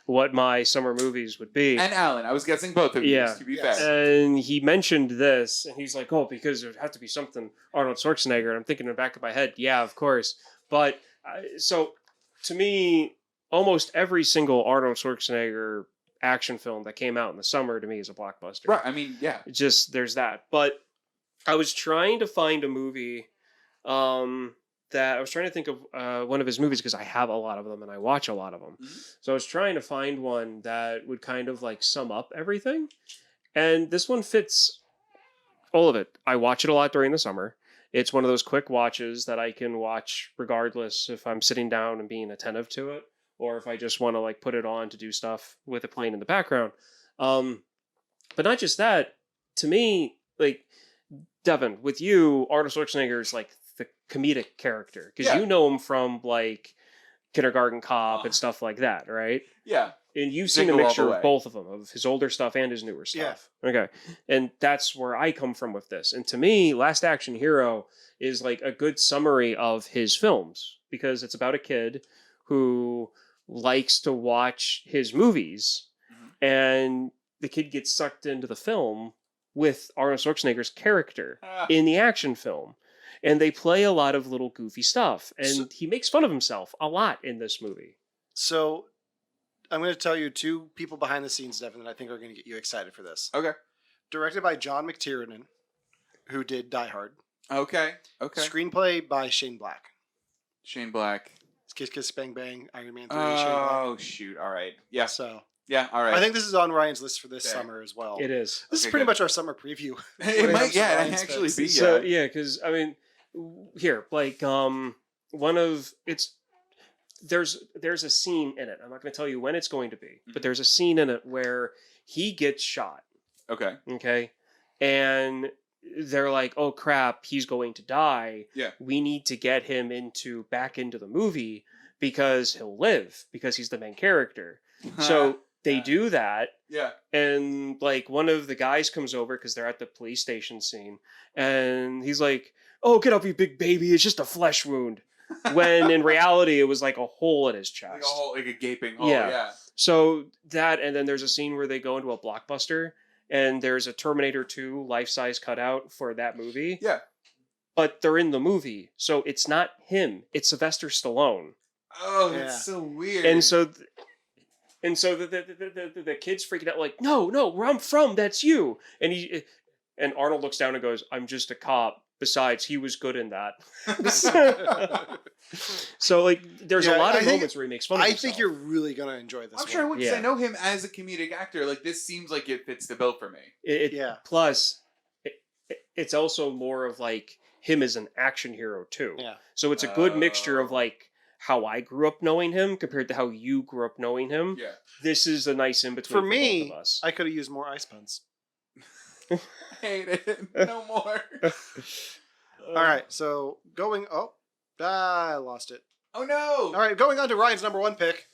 S3: what my summer movies would be.
S1: And Alan, I was guessing both of you, to be fair.
S3: And he mentioned this, and he's like, oh, because it would have to be something Arnold Schwarzenegger. And I'm thinking in the back of my head, yeah, of course. But, so, to me, almost every single Arnold Schwarzenegger action film that came out in the summer, to me, is a blockbuster.
S1: Right, I mean, yeah.
S3: Just, there's that. But I was trying to find a movie that I was trying to think of one of his movies because I have a lot of them and I watch a lot of them. Mm-hmm. So I was trying to find one that would kind of sum up everything. And this one fits all of it. I watch it a lot during the summer. It's one of those quick watches that I can watch regardless if I'm sitting down and being attentive to it or if I just want to put it on to do stuff with it playing in the background. But not just that, to me, Devon, with you, Arnold Schwarzenegger is the comedic character because you know him from Kindergarten Cop and stuff like that, right?
S1: Yeah.
S3: And you've seen a mixture of both of them, of his older stuff and his newer stuff. Yeah. Okay. And that's where I come from with this. And to me, Last Action Hero is a good summary of his films because it's about a kid who likes to watch his movies and the kid gets sucked into the film with Arnold Schwarzenegger's character in the action film. And they play a lot of little goofy stuff. And he makes fun of himself a lot in this movie.
S2: So I'm going to tell you two people behind the scenes, Devin, that I think are going to get you excited for this.
S1: Okay.
S2: Directed by John McTiernan, who did Die Hard.
S1: Okay.
S2: Screenplay by Shane Black.
S1: Shane Black.
S2: Kiss Kiss Bang Bang, Iron Man 3,
S1: Shane Black.
S2: Oh,
S1: shoot. All right. Yeah.
S2: So...
S1: Yeah, all right.
S2: I think this is on Ryan's list for this summer as well.
S3: It is.
S2: This is pretty much our summer preview.
S1: It might, actually be.
S3: So, yeah, because, I mean, here, one of, there's a scene in it. I'm not going to tell you when it's going to be, but there's a scene in it where he gets shot.
S1: Okay.
S3: Okay. And they're like, oh crap, he's going to die.
S1: Yeah.
S3: We need to get him back into the movie because he'll live because he's the main character. So they do that.
S1: Yeah.
S3: And one of the guys comes over because they're at the police station scene and he's like, oh, get up, you big baby. It's just a flesh wound. When in reality, it was a hole in his chest.
S1: Like a gaping hole. Yeah.
S3: So that, and then there's a scene where they go into a Blockbuster and there's a Terminator 2 life-size cutout for that movie.
S1: Yeah.
S3: But they're in the movie. So it's not him. It's Sylvester Stallone.
S1: Oh,
S2: Yeah.
S1: that's so weird.
S3: And so the kid's freaking out like, no, where I'm from, that's you. And Arnold looks down and goes, I'm just a cop. Besides, he was good in that. So like, there's a lot of moments where he makes fun of himself.
S2: I think you're really gonna enjoy this.
S1: I'm sure I would, because I know him as a comedic actor. Like, this seems like it fits the bill for me.
S3: Plus, it's also more of like him as an action hero too.
S2: Yeah.
S3: So it's a good mixture of like how I grew up knowing him compared to how you grew up knowing him.
S1: Yeah.
S3: This is a nice in between
S2: for me.
S3: both of us.
S2: I could have used more ice puns.
S1: I hate it. No more.
S2: All right, so going. Oh, I lost it.
S1: Oh no!
S2: All right, going on to Ryan's number 1 pick.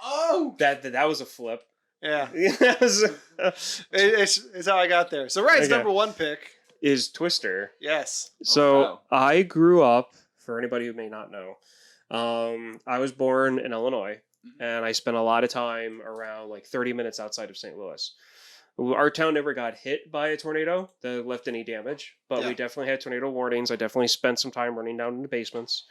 S1: Oh,
S3: that was a flip.
S2: Yeah,
S3: That was-
S2: it's how I got there. So Ryan's number 1 pick
S3: is Twister.
S2: Yes.
S3: So
S1: wow.
S3: I grew up. For anybody who may not know, I was born in Illinois, and I spent a lot of time around like 30 minutes outside of St. Louis. Our town never got hit by a tornado that left any damage, but we definitely had tornado warnings. I definitely spent some time running down into basements.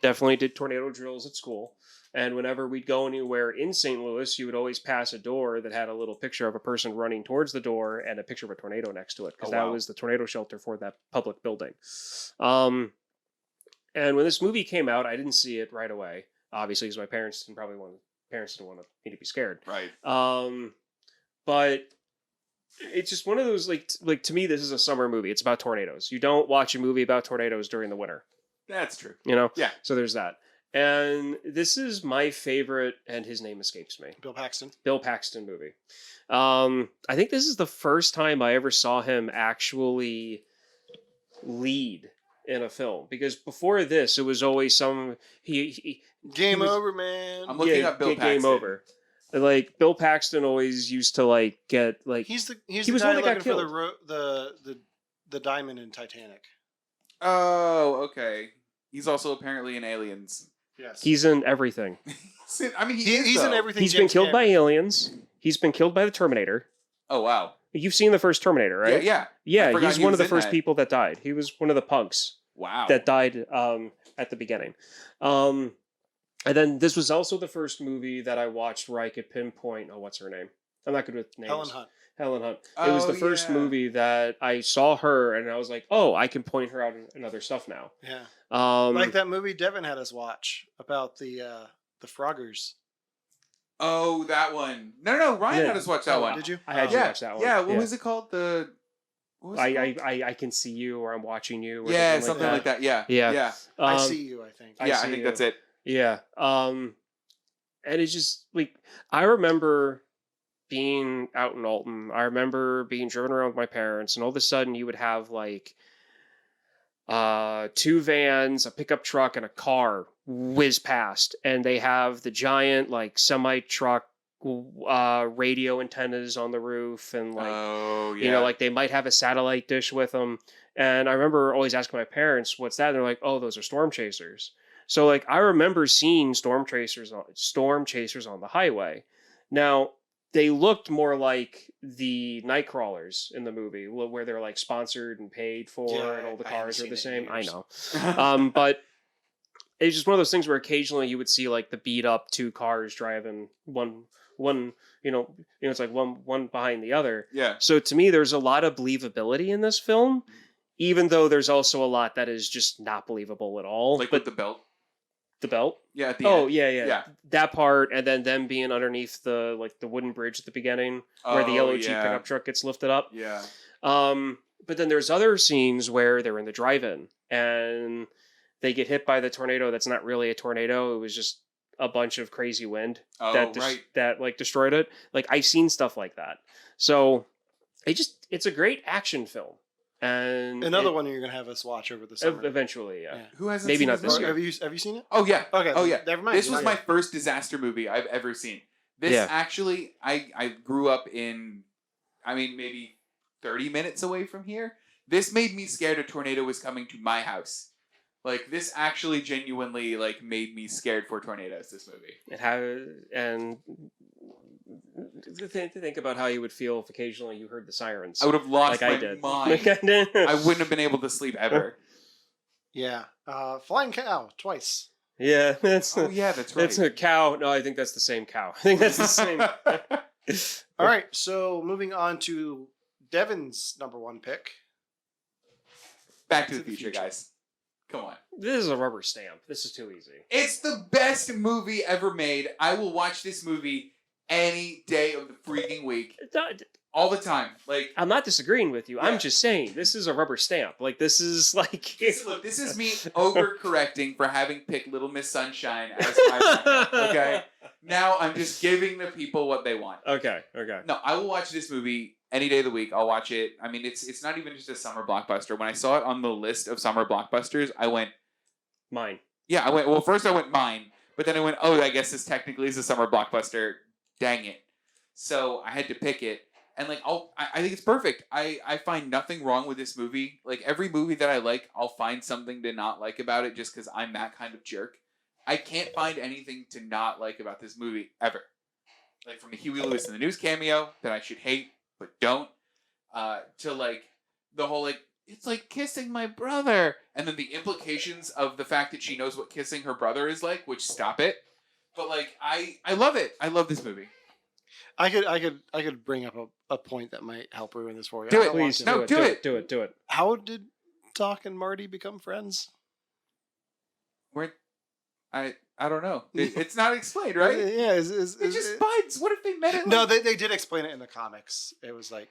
S3: Definitely did tornado drills at school. And whenever we'd go anywhere in St. Louis, you would always pass a door that had a little picture of a person running towards the door and a picture of a tornado next to it, because that was the tornado shelter for that public building. And when this movie came out, I didn't see it right away, obviously, because my parents didn't want me to be scared.
S1: Right.
S3: But it's just one of those, like to me, this is a summer movie. It's about tornadoes. You don't watch a movie about tornadoes during the winter.
S1: That's true.
S3: You know?
S1: Yeah.
S3: So there's that. And this is my favorite, and his name escapes me.
S2: Bill Paxton
S3: movie. I think this is the first time I ever saw him actually lead in a film, because before this, it was always
S2: Game over, man.
S1: I'm looking up Bill Paxton.
S3: Game over. Like, Bill Paxton always used to like get like
S2: He
S3: was
S2: the
S3: one
S2: guy
S3: that got
S2: looking for
S3: killed.
S2: the diamond in Titanic.
S1: Oh, okay. He's also apparently in Aliens.
S2: Yes.
S3: He's in everything.
S1: I mean,
S2: he's in everything.
S3: He's been killed by aliens. He's been killed by the Terminator.
S1: Oh wow.
S3: You've seen the first Terminator, right?
S1: Yeah.
S3: Yeah, he's one of the first
S1: that.
S3: people that died. He was one of the punks.
S1: Wow.
S3: That died at the beginning. And then this was also the first movie that I watched where I could pinpoint, what's her name? I'm not good with names. Helen Hunt. It was the first movie that I saw her, and I was like, oh, I can point her out in other stuff now.
S2: Yeah.
S3: Like
S2: that movie Devon had us watch about the Froggers.
S1: Oh, that one. No, Ryan had us watch that one.
S2: Did you?
S3: I had you watch that one.
S1: Yeah, what was it called?
S3: I can see you, or I'm watching you.
S1: Or something like that. Yeah.
S2: I see you, I think.
S1: I think that's it.
S3: Yeah. And it's just like, I remember being out in Alton. I remember being driven around with my parents, and all of a sudden you would have like 2 vans, a pickup truck, and a car whiz past, and they have the giant like semi truck radio antennas on the roof, and like you know, like they might have a satellite dish with them. And I remember always asking my parents, "What's that?" And they're like, "Oh, those are storm chasers." So like I remember seeing storm chasers on the highway. Now they looked more like the night crawlers in the movie, where they're like sponsored and paid for, and all the cars are the same. I know, but it's just one of those things where occasionally you would see like the beat up 2 cars driving one, it's like one behind the other.
S1: Yeah.
S3: So to me, there's a lot of believability in this film, even though there's also a lot that is just not believable at all.
S1: Like with the belt.
S3: The belt?
S1: Yeah, at the end.
S3: Yeah. That part, and then them being underneath the wooden bridge at the beginning, where the yellow Jeep pickup truck gets lifted up.
S1: Yeah.
S3: But then there's other scenes where they're in the drive-in, and they get hit by the tornado that's not really a tornado. It was just a bunch of crazy wind that like destroyed it. Like, I've seen stuff like that. So it's a great action film. And
S2: another one you're gonna have us watch over the summer.
S3: Eventually, yeah.
S1: Who hasn't
S3: Maybe
S1: seen
S3: not this year.
S2: Have you seen it?
S1: Oh yeah.
S2: Okay.
S1: Oh yeah.
S2: Never mind.
S1: This was my first disaster movie I've ever seen. This actually, I grew up in, maybe 30 minutes away from here. This made me scared a tornado was coming to my house. Like, this actually genuinely like made me scared for tornadoes. This movie.
S3: It had, and to think about how you would feel if occasionally you heard the sirens.
S1: I would have lost my mind. I wouldn't have been able to sleep ever.
S2: Yeah. Flying cow twice.
S3: Yeah, that's
S1: Oh yeah, that's right.
S3: that's a cow. No, I think that's the same cow. I think that's the same.
S2: All right, so moving on to Devon's number one pick.
S1: Back to the Future, guys. Come on.
S3: This is a rubber stamp. This is too easy.
S1: It's the best movie ever made. I will watch this movie any day of the freaking week. All the time. Like,
S3: I'm not disagreeing with you.
S1: Yeah.
S3: I'm just saying this is a rubber stamp. Like this is like.
S1: look, this is me overcorrecting for having picked Little Miss Sunshine as my backup, okay? Now I'm just giving the people what they want.
S3: Okay.
S1: No, I will watch this movie any day of the week. I'll watch it. I mean, it's not even just a summer blockbuster. When I saw it on the list of summer blockbusters, I went,
S3: Mine.
S1: yeah, well, first I went mine, but then I went, oh, I guess this technically is a summer blockbuster. Dang it. So I had to pick it. And like, I think it's perfect. I find nothing wrong with this movie. Like every movie that I like, I'll find something to not like about it just because I'm that kind of jerk. I can't find anything to not like about this movie ever. Like from the Huey Lewis in the News cameo that I should hate but don't, to like the whole like it's like kissing my brother, and then the implications of the fact that she knows what kissing her brother is like, which stop it. But like I love it. I love this movie.
S2: I could bring up a point that might help ruin this for you.
S1: Do
S2: I
S1: it,
S2: don't want
S3: Please
S2: to.
S1: No,
S3: do it.
S2: How did Doc and Marty become friends?
S1: I don't know. It's not explained, right?
S2: Yeah,
S1: It's just buds. What if they met it?
S2: No, they did explain it in the comics. It was like,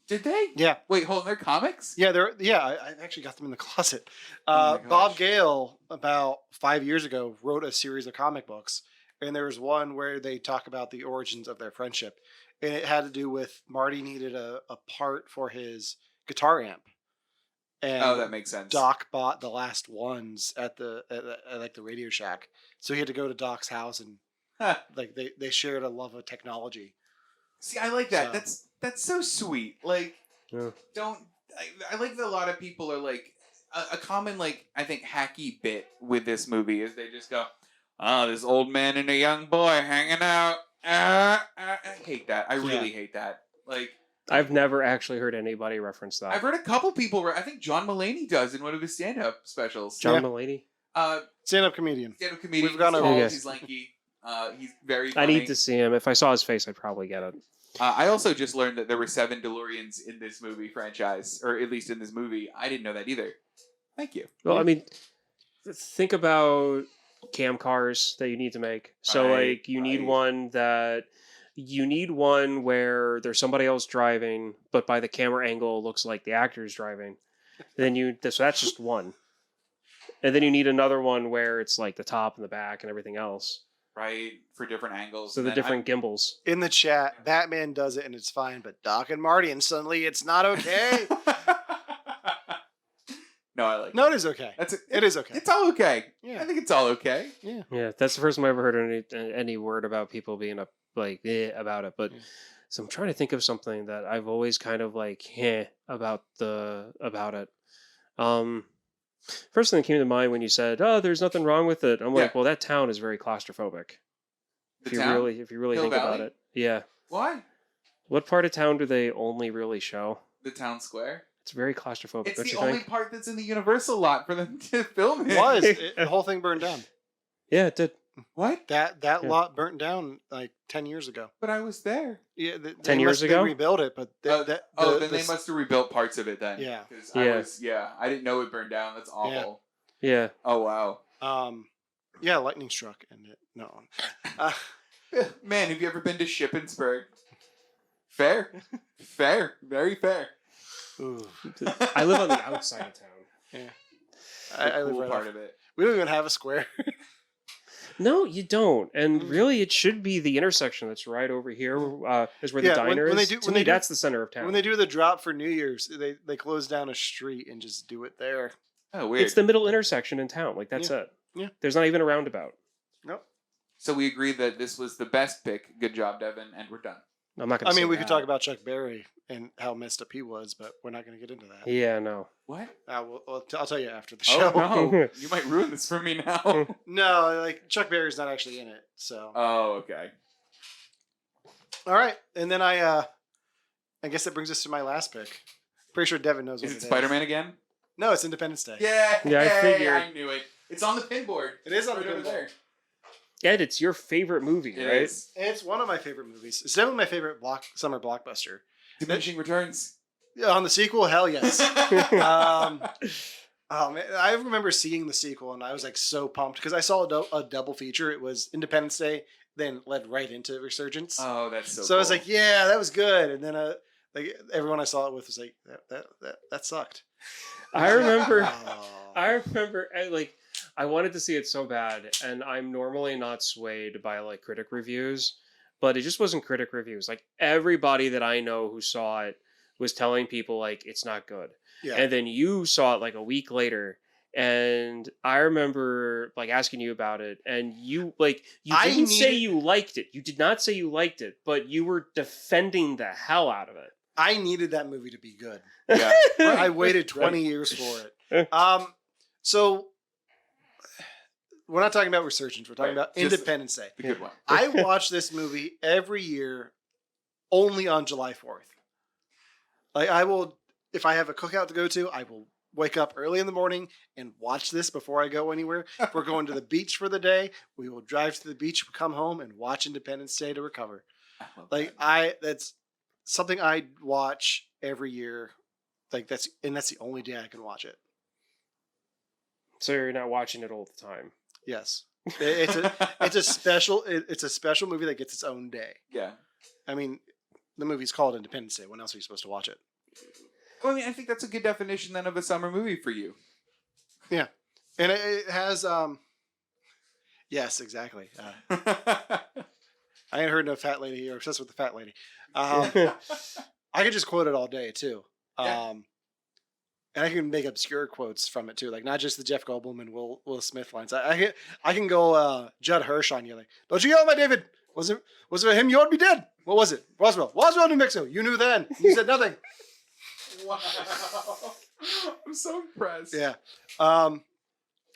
S1: Did they?
S2: yeah,
S1: Wait, hold on. They're comics?
S2: yeah, I actually got them in the closet.
S1: Oh my gosh.
S2: Bob Gale about 5 years ago wrote a series of comic books, and there was one where they talk about the origins of their friendship, and it had to do with Marty needed a part for his guitar amp. And
S1: Oh, that makes sense.
S2: Doc bought the last ones at like the Radio Shack, so he had to go to Doc's house, and
S1: Huh.
S2: like they shared a love of technology.
S1: See, I like that.
S2: So-
S1: That's so sweet. Like,
S3: Yeah.
S1: I like that a lot of people are like a common like I think hacky bit with this movie is they just go, oh, this old man and a young boy hanging out. I hate that. I really hate that. Like.
S3: I've never actually heard anybody reference that.
S1: I've heard a couple people. I think John Mulaney does in one of his stand-up specials.
S3: John Mulaney.
S2: Stand-up comedian.
S1: Stand-up comedian.
S2: We've gone
S1: he's
S2: over
S1: tall,
S3: this.
S1: He's lanky. He's very
S3: I
S1: funny.
S3: need to see him. If I saw his face, I'd probably get it.
S1: I also just learned that there were 7 DeLoreans in this movie franchise, or at least in this movie. I didn't know that either. Thank you.
S3: Well, I mean, think about cam cars that you need to make. So,
S1: Right,
S3: like, you need
S1: right.
S3: one where there's somebody else driving, but by the camera angle, it looks like the actor's driving. So that's just one. And then you need another one where it's like the top and the back and everything else.
S1: Right, for different angles.
S3: So the
S1: And then
S3: different gimbals.
S2: In the chat, Batman does it and it's fine, but Doc and Marty and suddenly it's not okay.
S1: No, I like.
S2: No, it is okay. It is okay.
S1: It's all okay.
S2: Yeah.
S1: I think it's all okay.
S3: Yeah, that's the first time I ever heard any word about people being about it. But so I'm trying to think of something that I've always kind of like about it. First thing that came to mind when you said, "Oh, there's nothing wrong with it," I'm like,
S1: Yeah.
S3: "Well, that town is very claustrophobic."
S1: The town?
S3: If you really
S1: Hill
S3: think about
S1: Valley?
S3: it, yeah.
S1: Why?
S3: What part of town do they only really show?
S1: The town square.
S3: It's very claustrophobic.
S1: It's
S3: don't
S1: the
S3: you
S1: only
S3: think?
S1: part that's in the Universal lot for them to film it.
S2: The whole thing burned down.
S3: Yeah, it did.
S1: What?
S2: That
S3: Yeah.
S2: lot burnt down like 10 years ago.
S1: But I was there.
S2: Yeah,
S3: 10 years ago?
S2: They rebuilt it, but
S1: Then they must have rebuilt parts of it then.
S2: Yeah.
S1: 'Cause
S3: Yeah.
S1: I didn't know it burned down. That's awful.
S3: Yeah.
S1: Oh, wow.
S2: Yeah, lightning struck and it no.
S1: Man, have you ever been to Shippensburg? Fair. Fair. Very fair.
S2: Ooh.
S3: I live on the outside of town.
S2: Yeah.
S1: The
S2: I live
S1: cool
S2: right
S1: part
S2: off.
S1: of it.
S2: We don't even have a square.
S3: No, you don't. And really, it should be the intersection that's right over here. Is where the diner is. To me, that's the center of town.
S2: When they do the drop for New Year's, they close down a street and just do it there.
S1: Oh, weird.
S3: It's the middle intersection in town. Like, that's it.
S2: Yeah.
S3: There's not even a roundabout.
S2: Nope.
S1: So we agree that this was the best pick. Good job, Devin, and we're done.
S3: I'm not going to
S2: I mean, we
S1: that.
S2: could talk about Chuck Berry and how messed up he was, but we're not going to get into that.
S3: Yeah, no.
S1: What?
S2: I'll tell you after the show.
S1: Oh, no. You might ruin this for me now.
S2: No, like Chuck Berry's not actually in it. So.
S1: Oh, okay.
S2: All right, and then I guess that brings us to my last pick. Pretty sure Devin knows what
S1: Is
S2: it
S1: it
S2: is.
S1: Spider-Man again?
S2: No, it's Independence Day.
S1: Yeah.
S3: Yeah, I
S1: Yay,
S3: figured.
S1: I knew it. It's on the pin board.
S2: It is on
S1: right
S2: the pin
S1: over
S2: board.
S1: there.
S3: Ed, it's your favorite movie,
S1: It
S3: right?
S1: is.
S2: It's one of my favorite movies. It's definitely my favorite summer blockbuster.
S1: Diminishing Returns.
S2: Yeah, on the sequel, hell yes. Oh man, I remember seeing the sequel and I was like so pumped because I saw a double feature. It was Independence Day, then led right into Resurgence.
S1: Oh, that's so.
S2: So
S1: cool.
S2: I was like, yeah, that was good. And then like everyone I saw it with was like, that sucked.
S3: I remember.
S2: Oh.
S3: I remember. I wanted to see it so bad, and I'm normally not swayed by like critic reviews, but it just wasn't critic reviews. Like everybody that I know who saw it was telling people like it's not good.
S2: Yeah.
S3: And then you saw it like a week later, and I remember like asking you about it, and you didn't say you liked it. You did not say you liked it, but you were defending the hell out of it.
S2: I needed that movie to be good.
S1: Yeah.
S2: I waited 20 years for it. So we're not talking about Resurgence. We're talking about
S1: Just
S2: Independence Day.
S1: the good one.
S2: I watch this movie every year, only on July 4th. Like I will, if I have a cookout to go to, I will wake up early in the morning and watch this before I go anywhere. If we're going to the beach for the day, we will drive to the beach, come home, and watch Independence Day to recover.
S1: I love
S2: Like
S1: that.
S2: that's something I watch every year. Like that's the only day I can watch it.
S3: So you're not watching it all the time.
S2: Yes, it's a special movie that gets its own day.
S1: Yeah.
S2: I mean, the movie's called Independence Day. When else are you supposed to watch it?
S1: Well, I mean, I think that's a good definition then of a summer movie for you.
S2: Yeah, and it has yes, exactly. I ain't heard no fat lady. You're obsessed with the fat lady. I could just quote it all day too.
S1: Yeah.
S2: And I can make obscure quotes from it too, like not just the Jeff Goldblum and Will Smith lines. I can go Judd Hirsch on you, like, don't you yell at my David. Was it him? You ought to be dead. What was it? Roswell, New Mexico. You knew then. You said nothing.
S1: Wow. I'm so impressed.
S2: Yeah.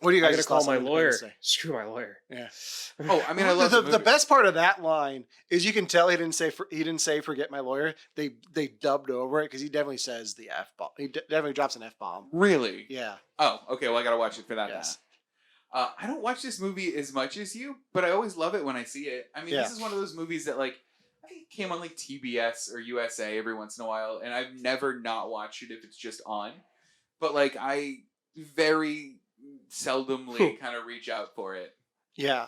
S2: What do you
S3: I
S2: guys
S3: gotta call my lawyer.
S2: say?
S3: Screw my lawyer.
S2: Yeah.
S1: Oh, I mean, I love
S2: the best part of that line is you can tell he didn't say forget my lawyer. They dubbed over it because he definitely says the F bomb. He definitely drops an F bomb.
S1: Really?
S2: Yeah.
S1: Oh, okay. Well, I gotta watch it for that.
S2: Yes.
S1: Now. I don't watch this movie as much as you, but I always love it when I see it. I mean,
S2: Yeah.
S1: This is one of those movies that like I think it came on like TBS or USA every once in a while, and I've never not watched it if it's just on. But like I very seldomly kind of reach out for it.
S2: Yeah.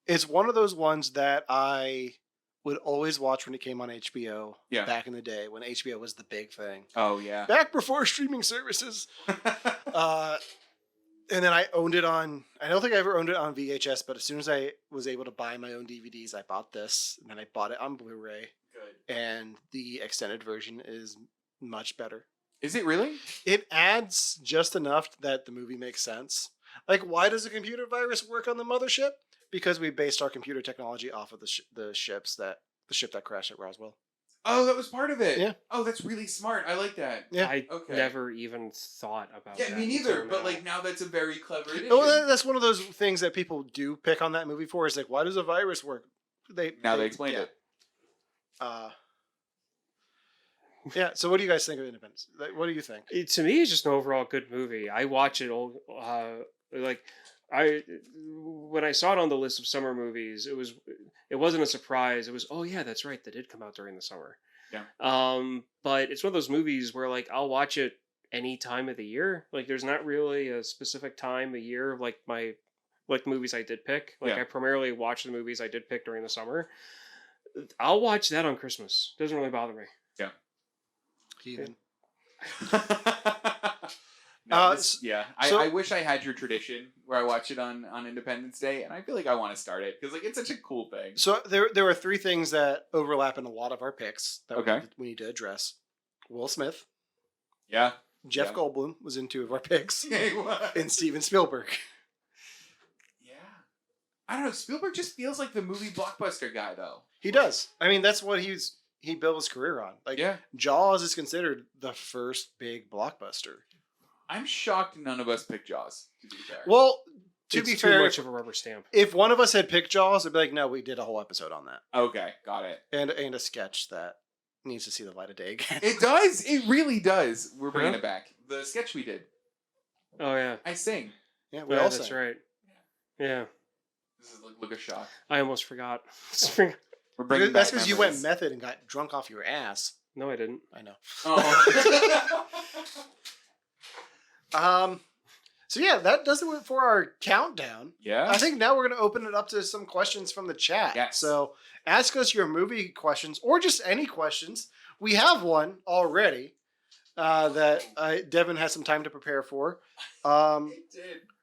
S2: It's one of those ones that I would always watch when it came on HBO back in the day when HBO was the big thing.
S1: Oh yeah.
S2: Back before streaming services. And then I owned it on, I don't think I ever owned it on VHS, but as soon as I was able to buy my own DVDs, I bought this and then I bought it on Blu-ray.
S1: Good.
S2: And the extended version is much better.
S1: Is it really?
S2: It adds just enough that the movie makes sense. Like, why does a computer virus work on the mothership? Because we based our computer technology off of the ship that crashed at Roswell.
S1: Oh, that was part of it.
S2: Yeah.
S1: Oh, that's really smart. I like that.
S2: Yeah.
S3: I
S1: Okay.
S3: never even thought about that.
S1: Yeah, me neither.
S3: until
S1: But
S3: now.
S1: like now, that's a very clever addition.
S2: Well, that's one of those things that people do pick on that movie for. Is like, why does a virus work? They
S1: explained it.
S2: Yeah. So, what do you guys think of Independence? Like, what do you think?
S3: To me, it's just an overall good movie. I watch it all. When I saw it on the list of summer movies, it wasn't a surprise. It was, oh yeah, that's right, that did come out during the summer.
S1: Yeah.
S3: But it's one of those movies where like I'll watch it any time of the year. Like there's not really a specific time of year of like my movies I did pick. Like
S1: Yeah.
S3: I primarily watch the movies I did pick during the summer. I'll watch that on Christmas. Doesn't really bother me.
S1: Yeah.
S2: Heathen.
S1: I wish I had your tradition where I watch it on Independence Day, and I feel like I want to start it because like it's such a cool thing.
S2: So there are three things that overlap in a lot of our picks that
S1: Okay.
S2: we need to address. Will Smith,
S1: Yeah.
S2: Jeff
S1: Yeah.
S2: Goldblum was in two of our picks,
S1: Yeah.
S2: and Steven Spielberg.
S1: I don't know. Spielberg just feels like the movie blockbuster guy, though.
S2: He does. I mean, that's what he built his career on. Like
S1: Yeah.
S2: Jaws is considered the first big blockbuster.
S1: I'm shocked none of us picked Jaws, to be fair.
S2: Well, to
S3: It's
S2: be
S3: too
S2: fair,
S3: much of a rubber stamp.
S2: if one of us had picked Jaws, I'd be like, no, we did a whole episode on that,
S1: Okay, got it.
S2: and a sketch that needs to see the light of day again.
S1: It does. It really does. We're bringing it back. The sketch we did.
S3: Oh yeah.
S1: I sing.
S2: Yeah, we
S3: Yeah,
S2: all
S3: that's
S2: sang.
S3: right. Yeah.
S1: This is look a shock.
S3: I almost forgot.
S1: We're bringing
S2: That's
S1: back
S2: because you went
S1: memories.
S2: method and got drunk off your ass.
S3: No, I didn't.
S2: I know.
S1: Oh.
S2: So yeah, that does it for our countdown.
S1: Yeah.
S2: I think now we're going to open it up to some questions from the chat.
S1: Yes.
S2: So ask us your movie questions or just any questions. We have one already that Devin has some time to prepare for.
S1: did.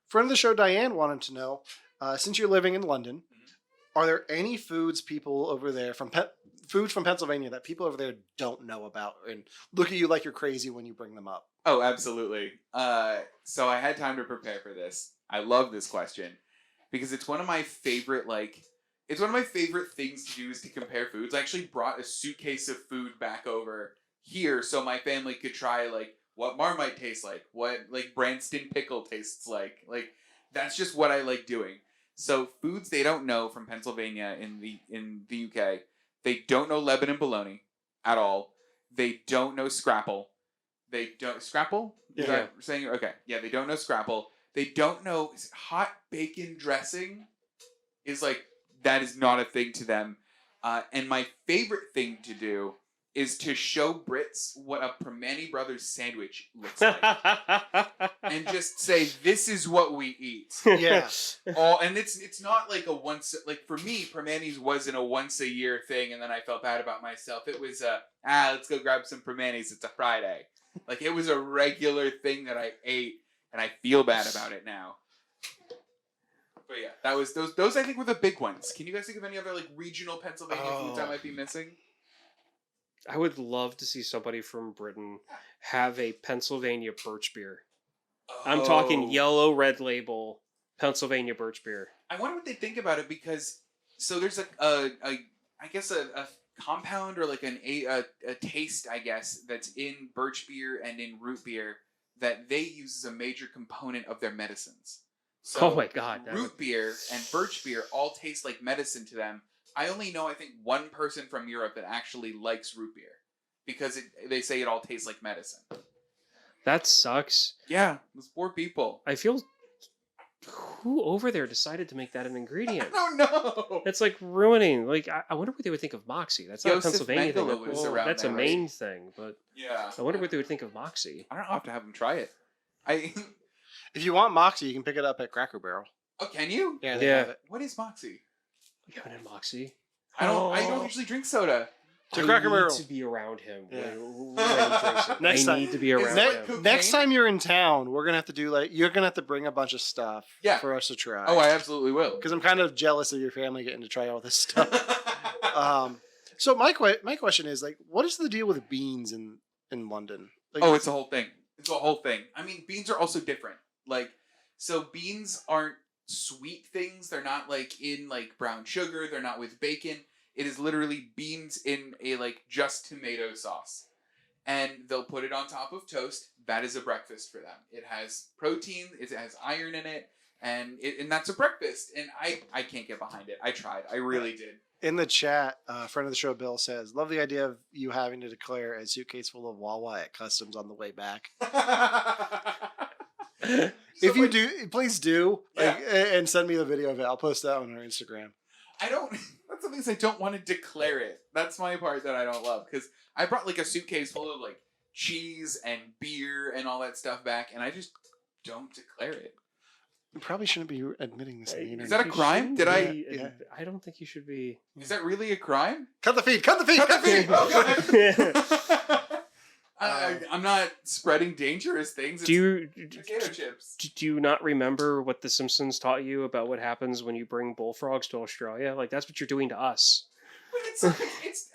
S2: Friend of the show, Diane, wanted to know, since you're living in London, are there any foods people over there foods from Pennsylvania that people over there don't know about and look at you like you're crazy when you bring them up?
S1: Oh, absolutely. So I had time to prepare for this. I love this question because it's one of my favorite, it's one of my favorite things to do is to compare foods. I actually brought a suitcase of food back over here so my family could try, what Marmite tastes like, what, Branston pickle tastes like. That's just what I like doing. So foods they don't know from Pennsylvania in the UK. They don't know Lebanon bologna at all. They don't know scrapple. They don't scrapple? Is
S2: Yeah.
S1: that saying okay? Yeah, they don't know scrapple. They don't know hot bacon dressing. That is not a thing to them. And my favorite thing to do is to show Brits what a Permane Brothers sandwich looks like, and just say this is what we eat.
S2: Yeah.
S1: And it's not like a once for me, Permane's wasn't a once a year thing, and then I felt bad about myself. It was let's go grab some Permane's. It's a Friday. It was a regular thing that I ate, and I feel bad about it now. But yeah, that was those I think were the big ones. Can you guys think of any other regional Pennsylvania foods I might be missing?
S3: I would love to see somebody from Britain have a Pennsylvania birch beer. I'm talking yellow red label Pennsylvania birch beer.
S1: I wonder what they think about it because there's I guess a compound or a taste I guess that's in birch beer and in root beer that they use as a major component of their medicines. So
S3: Oh my God.
S1: root beer and birch beer all taste like medicine to them. I only know, I think, one person from Europe that actually likes root beer because they say it all tastes like medicine.
S3: That sucks.
S1: Yeah, those poor people.
S3: I feel... Who over there decided to make that an ingredient?
S1: I don't know.
S3: That's ruining. I wonder what they would think of Moxie. That's not
S1: Joseph
S3: a Pennsylvania thing.
S1: Mengele was around
S3: That's a
S1: there,
S3: Maine thing, but
S1: Yeah.
S3: I wonder what they would think of Moxie.
S1: I don't know. I'll have to have them try it.
S2: If you want Moxie, you can pick it up at Cracker Barrel.
S1: Oh, can you?
S2: Yeah, they
S3: Yeah.
S2: have it.
S1: What is Moxie?
S3: You haven't had Moxie?
S1: I don't usually drink soda.
S2: To Cracker Barrel.
S3: I need to be around him
S2: Yeah.
S3: when he drinks it.
S2: Next
S3: I
S2: time.
S3: need to be around
S1: that
S3: him.
S1: cool?
S2: Next time you're in town, we're gonna have to do you're gonna have to bring a bunch of stuff
S1: Yeah.
S2: for us to try.
S1: Oh, I absolutely will.
S2: Because I'm kind of jealous of your family getting to try all this stuff. So my question is what is the deal with beans in London?
S1: It's a whole thing. It's a whole thing. I mean, beans are also different. So beans aren't sweet things. They're not in brown sugar. They're not with bacon. It is literally beans in a just tomato sauce. And they'll put it on top of toast. That is a breakfast for them. It has protein. It has iron in it. And that's a breakfast. And I can't get behind it. I tried. I really did.
S2: In the chat, a friend of the show, Bill, says, love the idea of you having to declare a suitcase full of Wawa at customs on the way back. If you do, please do.
S1: Yeah.
S2: And send me the video of it. I'll post that on our Instagram.
S1: That's the thing is I don't want to declare it. That's my part that I don't love. Because I brought a suitcase full of cheese and beer and all that stuff back. And I just don't declare it.
S2: You probably shouldn't be admitting this on the internet.
S1: Is that a crime? Did I?
S2: Yeah.
S3: I don't think you should be.
S1: Is that really a crime?
S2: Cut the feed! Cut the feed!
S1: Cut the feed! Oh, God.
S2: Um,
S1: I'm not spreading dangerous things. It's potato chips.
S3: Do you not remember what The Simpsons taught you about what happens when you bring bullfrogs to Australia? That's what you're doing to us.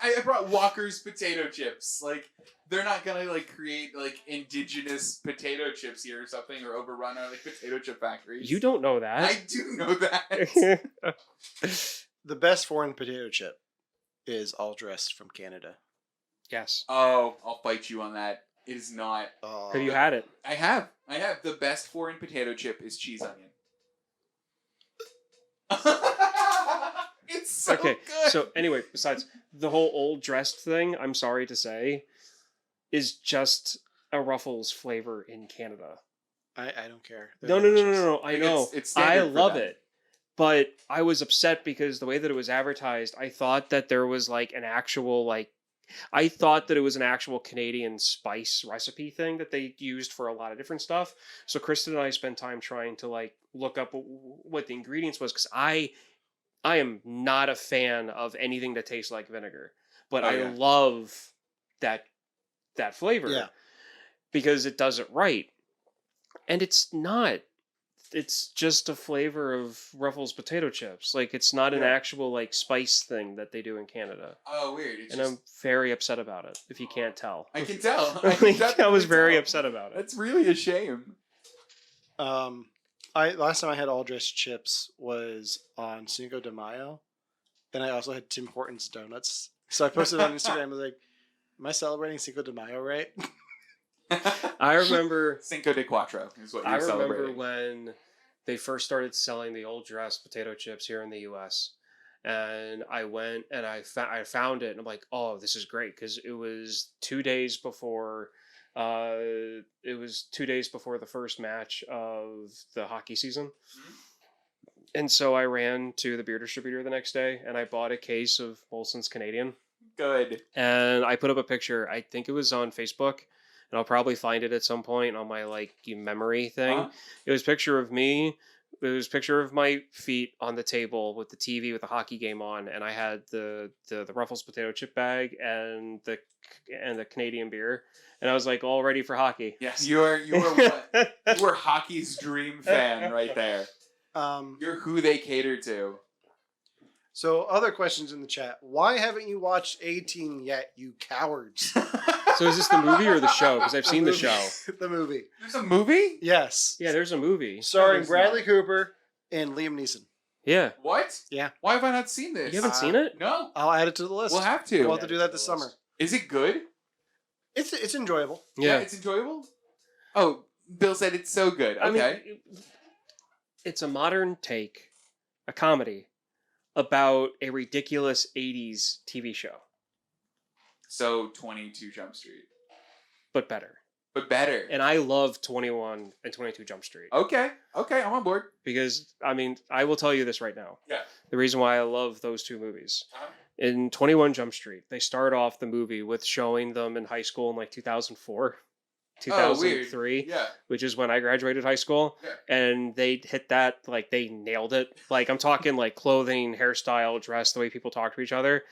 S1: I brought Walker's potato chips. They're not gonna create indigenous potato chips here or something, or overrun our potato chip factories.
S3: You don't know that.
S1: I do know that.
S2: The best foreign potato chip is all dressed from Canada.
S3: Yes.
S1: Oh, I'll fight you on that. It is not.
S3: Have you had it?
S1: I have. The best foreign potato chip is cheese onion. It's so
S3: Okay.
S1: good.
S3: So anyway, besides the whole old dressed thing, I'm sorry to say, is just a Ruffles flavor in Canada.
S2: I don't care. They're
S3: No.
S2: delicious.
S3: I know.
S1: It's
S3: I
S1: standard for
S3: love
S1: them.
S3: it. But I was upset because the way that it was advertised, I thought that there was like an actual like I thought that it was an actual Canadian spice recipe thing that they used for a lot of different stuff. So Kristen and I spent time trying to like look up what the ingredients was, because I am not a fan of anything that tastes like vinegar, but
S1: Oh,
S3: I
S1: yeah.
S3: love that flavor
S2: Yeah.
S3: because it does it right. And it's not. It's just a flavor of Ruffles potato chips. Like, it's not an
S1: Yeah.
S3: actual like spice thing that they do in Canada.
S1: Oh, weird. It's
S3: And
S1: just,
S3: I'm very upset about it, if you can't tell.
S1: I can tell.
S3: I was
S1: definitely
S3: very
S1: tell.
S3: upset about it.
S1: That's really a shame.
S2: I last time I had all dressed chips was on Cinco de Mayo, and I also had Tim Hortons donuts. So I posted on Instagram. I was like, "Am I celebrating Cinco de Mayo right?"
S3: I remember
S1: Cinco de Cuatro is what you're
S3: I remember
S1: celebrating.
S3: when they first started selling the old dressed potato chips here in the U.S. And I went and I found it, and I'm like, oh, this is great, because it was 2 days before. It was 2 days before the first match of the hockey season. And so I ran to the beer distributor the next day and I bought a case of Molson's Canadian.
S1: Good.
S3: And I put up a picture. I think it was on Facebook, and I'll probably find it at some point on my like memory thing.
S1: Huh?
S3: It was a picture of me. It was a picture of my feet on the table with the TV with the hockey game on, and I had the Ruffles potato chip bag and the Canadian beer, and I was like all ready for hockey.
S1: Yes, you are what? You are hockey's dream fan right there. You're who they cater to.
S2: So, other questions in the chat. Why haven't you watched A-Team yet, you cowards?
S3: So is this the movie or the show? Because I've seen the
S2: movie.
S3: show.
S2: The movie.
S1: There's a movie?
S2: Yes.
S3: Yeah, there's a movie.
S2: Starring
S1: there's
S2: Bradley
S1: not.
S2: Cooper and Liam Neeson.
S3: Yeah.
S1: What?
S2: Yeah.
S1: Why have I not seen this?
S3: You haven't seen it?
S1: No.
S2: I'll add it to the list.
S1: We'll have to.
S2: We'll have to do that this summer.
S1: Is it good?
S2: It's enjoyable.
S3: Yeah.
S1: It's enjoyable? Oh, Bill said it's so good. Okay.
S3: I mean, it's a modern take, a comedy, about a ridiculous 80s TV show,
S1: So 22 Jump Street.
S3: but better.
S1: But better.
S3: And I love 21 and 22 Jump Street.
S1: Okay, I'm on board.
S3: Because, I mean, I will tell you this right now.
S1: Yeah.
S3: The reason why I love those two movies.
S1: Uh-huh.
S3: In 21 Jump Street, they start off the movie with showing them in high school in like 2004, 2003,
S1: Yeah.
S3: which is when I graduated high school.
S1: Yeah.
S3: And they hit that, like, they nailed it. Like, I'm talking like clothing, hairstyle, dress, the way people talk to each other.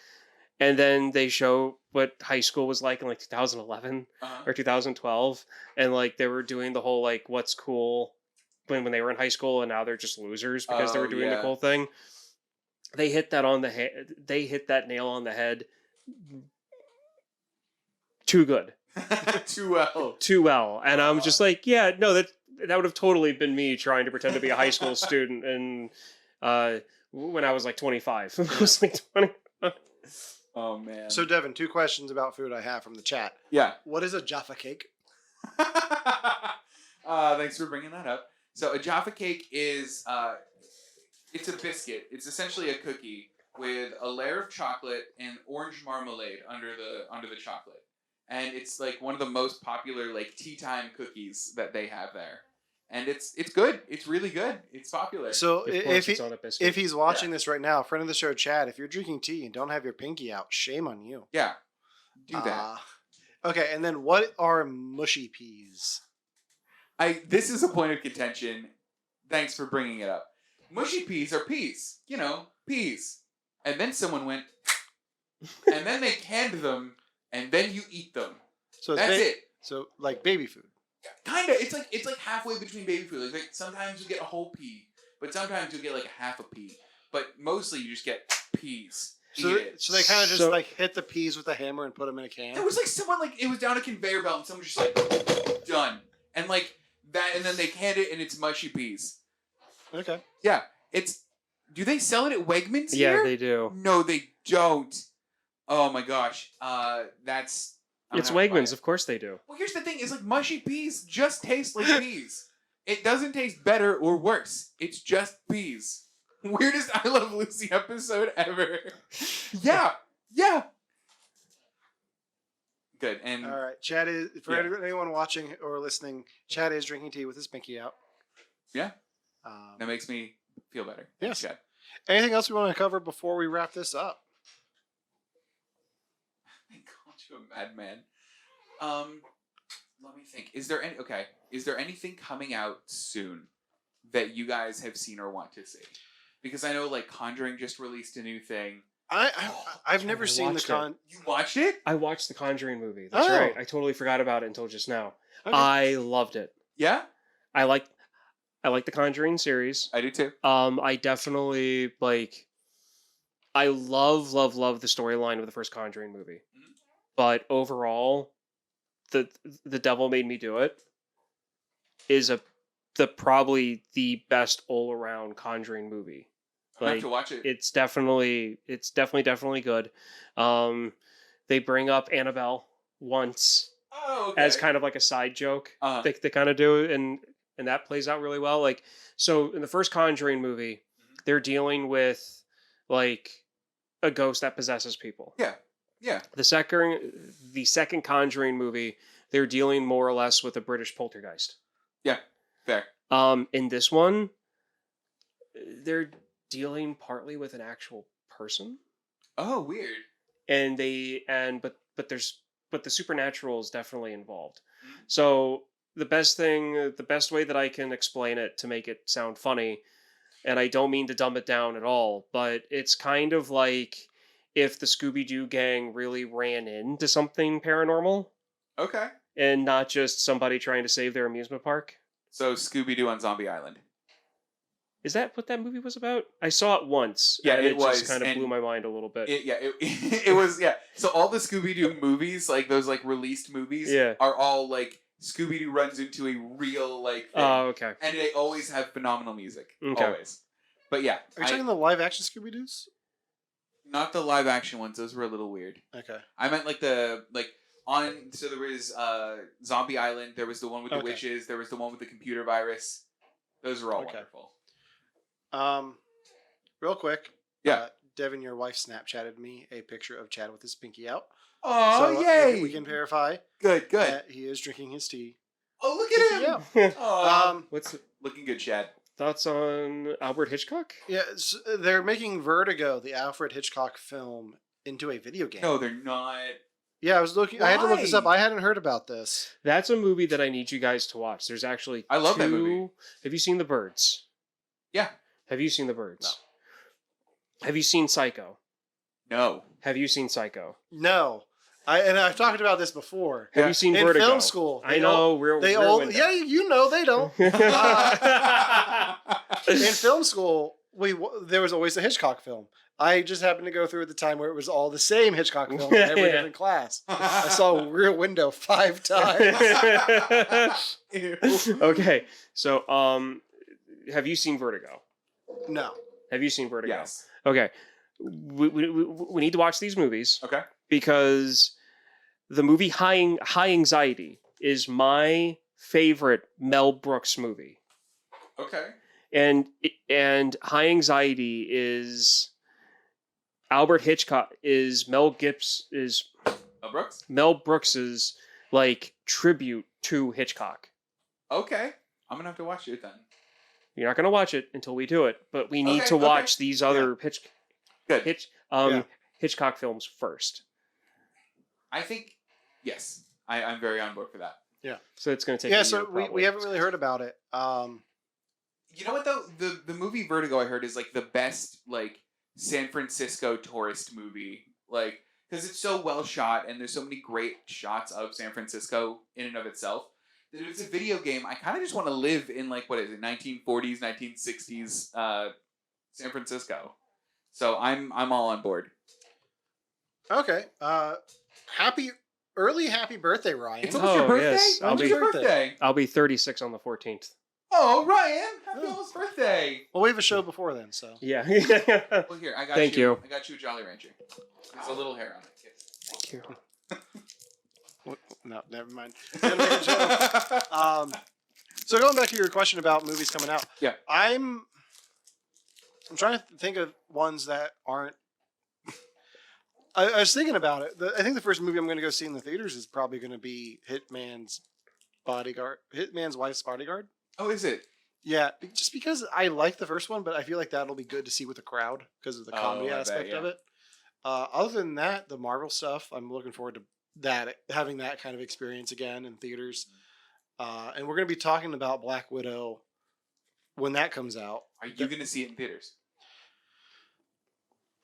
S3: And then they show what high school was like in like 2011
S1: Uh-huh.
S3: or 2012. And like they were doing the whole like what's cool when they were in high school, and now they're just losers because they
S1: Oh,
S3: were doing the
S1: yeah.
S3: cool thing. They hit that on the head. They hit that nail on the head. Too good.
S1: Too well.
S3: Too well. And I'm just like, yeah, no, that would have totally been me trying to pretend to be a high school student. And when I was like 25, I was like 20.
S1: Oh, man.
S2: So, Devin, 2 questions about food I have from the chat.
S1: yeah.
S2: What is a Jaffa cake?
S1: Thanks for bringing that up. So a Jaffa cake is it's a biscuit. It's essentially a cookie with a layer of chocolate and orange marmalade under the chocolate, and it's like one of the most popular like tea time cookies that they have there. And it's good. It's really good. It's popular.
S2: So,
S3: Of course
S2: if
S3: it's on a biscuit.
S2: he's watching this right now, friend of the show, Chad, if you're drinking tea and don't have your pinky out, shame on you.
S1: yeah, do that.
S2: Okay, and then what are mushy peas?
S1: This is a point of contention. Thanks for bringing it up. Mushy peas are peas. You know, peas. And then someone went, and then they canned them, and then you eat them.
S2: So it's
S1: That's it.
S2: So like baby food.
S1: Kinda. It's like halfway between baby food. Like sometimes you get a whole pea, but sometimes you get like a half a pea. But mostly you just get peas.
S2: So,
S1: Eat it.
S2: so they kind of just
S3: So-
S2: like hit the peas with a hammer and put them in a can.
S1: It was like someone like it was down a conveyor belt and someone just like done. And like that, and then they canned it and it's mushy peas.
S2: Okay.
S1: Yeah. Do they sell it at Wegmans
S3: Yeah,
S1: here?
S3: they do.
S1: No, they don't. Oh my gosh. That's I'm
S3: It's
S1: gonna have to buy
S3: Wegmans,
S1: it.
S3: of course they do.
S1: Well, here's the thing: is like mushy peas just taste like peas. It doesn't taste better or worse. It's just peas. Weirdest I Love Lucy episode ever. Yeah. Good. good. And
S2: All right, Chad is for
S1: Yeah.
S2: anyone watching or listening. Chad is drinking tea with his pinky out.
S1: yeah, that makes me feel better.
S2: Yes.
S1: Chad.
S2: Anything else we want to cover before we wrap this up?
S1: I called you a madman. Let me think. Is there anything coming out soon that you guys have seen or want to see? Because I know like Conjuring just released a new thing.
S2: I've never
S3: I
S2: seen the
S3: watched
S2: con.
S1: You watched it?
S3: I watched the Conjuring movie. That's
S2: Oh.
S3: right. I totally forgot about it until just now.
S2: Okay.
S3: I loved it.
S1: Yeah,
S3: I like the Conjuring series.
S1: I do too.
S3: I definitely like. I love the storyline of the first Conjuring movie,
S1: Mhm.
S3: but overall, the Devil Made Me Do It is probably the best all around Conjuring movie.
S1: I have to watch it.
S3: It's definitely good. They bring up Annabelle once
S1: Oh, okay.
S3: as kind of like a side joke.
S1: Uh-huh.
S3: They kind of do, and that plays out really well. Like, so in the first Conjuring movie, they're dealing with like a ghost that possesses people.
S1: Yeah.
S3: The second Conjuring movie, they're dealing more or less with a British poltergeist.
S1: Yeah. Fair.
S3: In this one, they're dealing partly with an actual person,
S1: Oh, weird.
S3: and but the supernatural is definitely involved.
S1: Mhm.
S3: So the best way that I can explain it to make it sound funny, and I don't mean to dumb it down at all, but it's kind of like if the Scooby-Doo gang really ran into something paranormal
S1: Okay.
S3: and not just somebody trying to save their amusement park.
S1: So Scooby-Doo on Zombie Island.
S3: Is that what that movie was about? I saw it once.
S1: Yeah,
S3: and
S1: it was,
S3: just kind of
S1: and
S3: blew my mind a little bit.
S1: It was, yeah. So all the Scooby-Doo movies, like those like released movies,
S3: Yeah.
S1: are all like Scooby-Doo runs into a real like thing.
S3: Oh, okay.
S1: And they always have phenomenal music.
S3: Okay.
S1: Always. But yeah.
S2: Are you talking the live action Scooby Doo's?
S1: Not the live action ones, those were a little weird.
S2: Okay.
S1: I meant like so there was Zombie Island, there was the one with the witches, there was the one with the computer virus. Those were all wonderful.
S2: Real quick.
S1: Yeah.
S2: Devin, your wife Snapchatted me a picture of Chad with his pinky out.
S1: Oh,
S2: So
S1: yay!
S2: we can verify
S1: Good.
S2: that he is drinking his tea.
S1: Oh, look at him!
S2: Yeah.
S1: Oh,
S3: What's
S1: looking good, Chad.
S3: thoughts on Albert Hitchcock?
S2: Yeah, they're making Vertigo, the Alfred Hitchcock film, into a video game.
S1: No, they're not.
S2: Yeah, I was looking. I had to look this up.
S1: Why?
S2: I hadn't heard about this.
S3: That's a movie that I need you guys to watch. There's actually
S1: I love that
S3: two-
S1: movie.
S3: Have you seen The Birds?
S1: Yeah.
S3: Have you seen The Birds? No. Have you seen Psycho?
S1: No.
S3: Have you seen Psycho?
S2: No, I've talked about this before.
S3: Have you seen
S2: In
S3: Vertigo?
S2: film school,
S3: I know.
S2: They all, yeah, you know they don't. In film school, there was always a Hitchcock film. I just happened to go through at the time where it was all the same Hitchcock film in every different class. I saw Rear Window 5 times.
S3: Okay, so have you seen Vertigo?
S2: No.
S3: Have you seen Vertigo?
S1: Yes.
S3: Okay, we need to watch these movies
S1: Okay.
S3: because the movie High Anxiety is my favorite Mel Brooks movie,
S1: Okay.
S3: and High Anxiety is Albert Hitchcock is Mel
S1: Brooks?
S3: Mel Brooks's like tribute to Hitchcock.
S1: Okay. I'm gonna have to watch it then.
S3: You're not going to watch it until we do it, but we need
S1: Okay,
S3: to
S1: okay.
S3: watch these other
S1: Good.
S2: Yeah.
S3: Hitchcock films first.
S1: I think yes. I'm very on board for that.
S3: So it's going to take
S2: Yeah,
S3: a
S2: so
S3: year,
S2: we
S3: probably.
S2: haven't really heard about it.
S1: You know what though? The movie Vertigo I heard is like the best like San Francisco tourist movie. Like because it's so well shot and there's so many great shots of San Francisco in and of itself. That if it's a video game, I kind of just want to live in like what is it, 1940s, 1960s San Francisco. So I'm all on board.
S2: Okay. Early happy birthday, Ryan.
S1: It's almost your birthday.
S3: yes.
S1: When's
S2: I'll
S1: your
S2: be-
S1: birthday?
S3: I'll be 36 on the 14th.
S1: Oh, Ryan! Happy
S2: Oh.
S1: almost birthday.
S2: Well, we have a show before then, so.
S3: Yeah.
S1: Well, here I got
S3: Thank you.
S1: I got you a Jolly Rancher. There's a little hair on it. Yes.
S3: Thank you.
S2: No, never mind. Gonna make a joke. So going back to your question about movies coming out.
S1: Yeah. I'm
S2: trying to think of ones that aren't. I was thinking about it. I think the first movie I'm going to go see in the theaters is probably going to be Hitman's Wife's Bodyguard.
S1: Oh, is it?
S2: Yeah, just because I like the first one, but I feel like that'll be good to see with the crowd because of the comedy aspect of it. Other than that, the Marvel stuff, I'm looking forward to having that kind of experience again in theaters. And we're going to be talking about Black Widow when that comes out.
S1: Are you going to see it in theaters?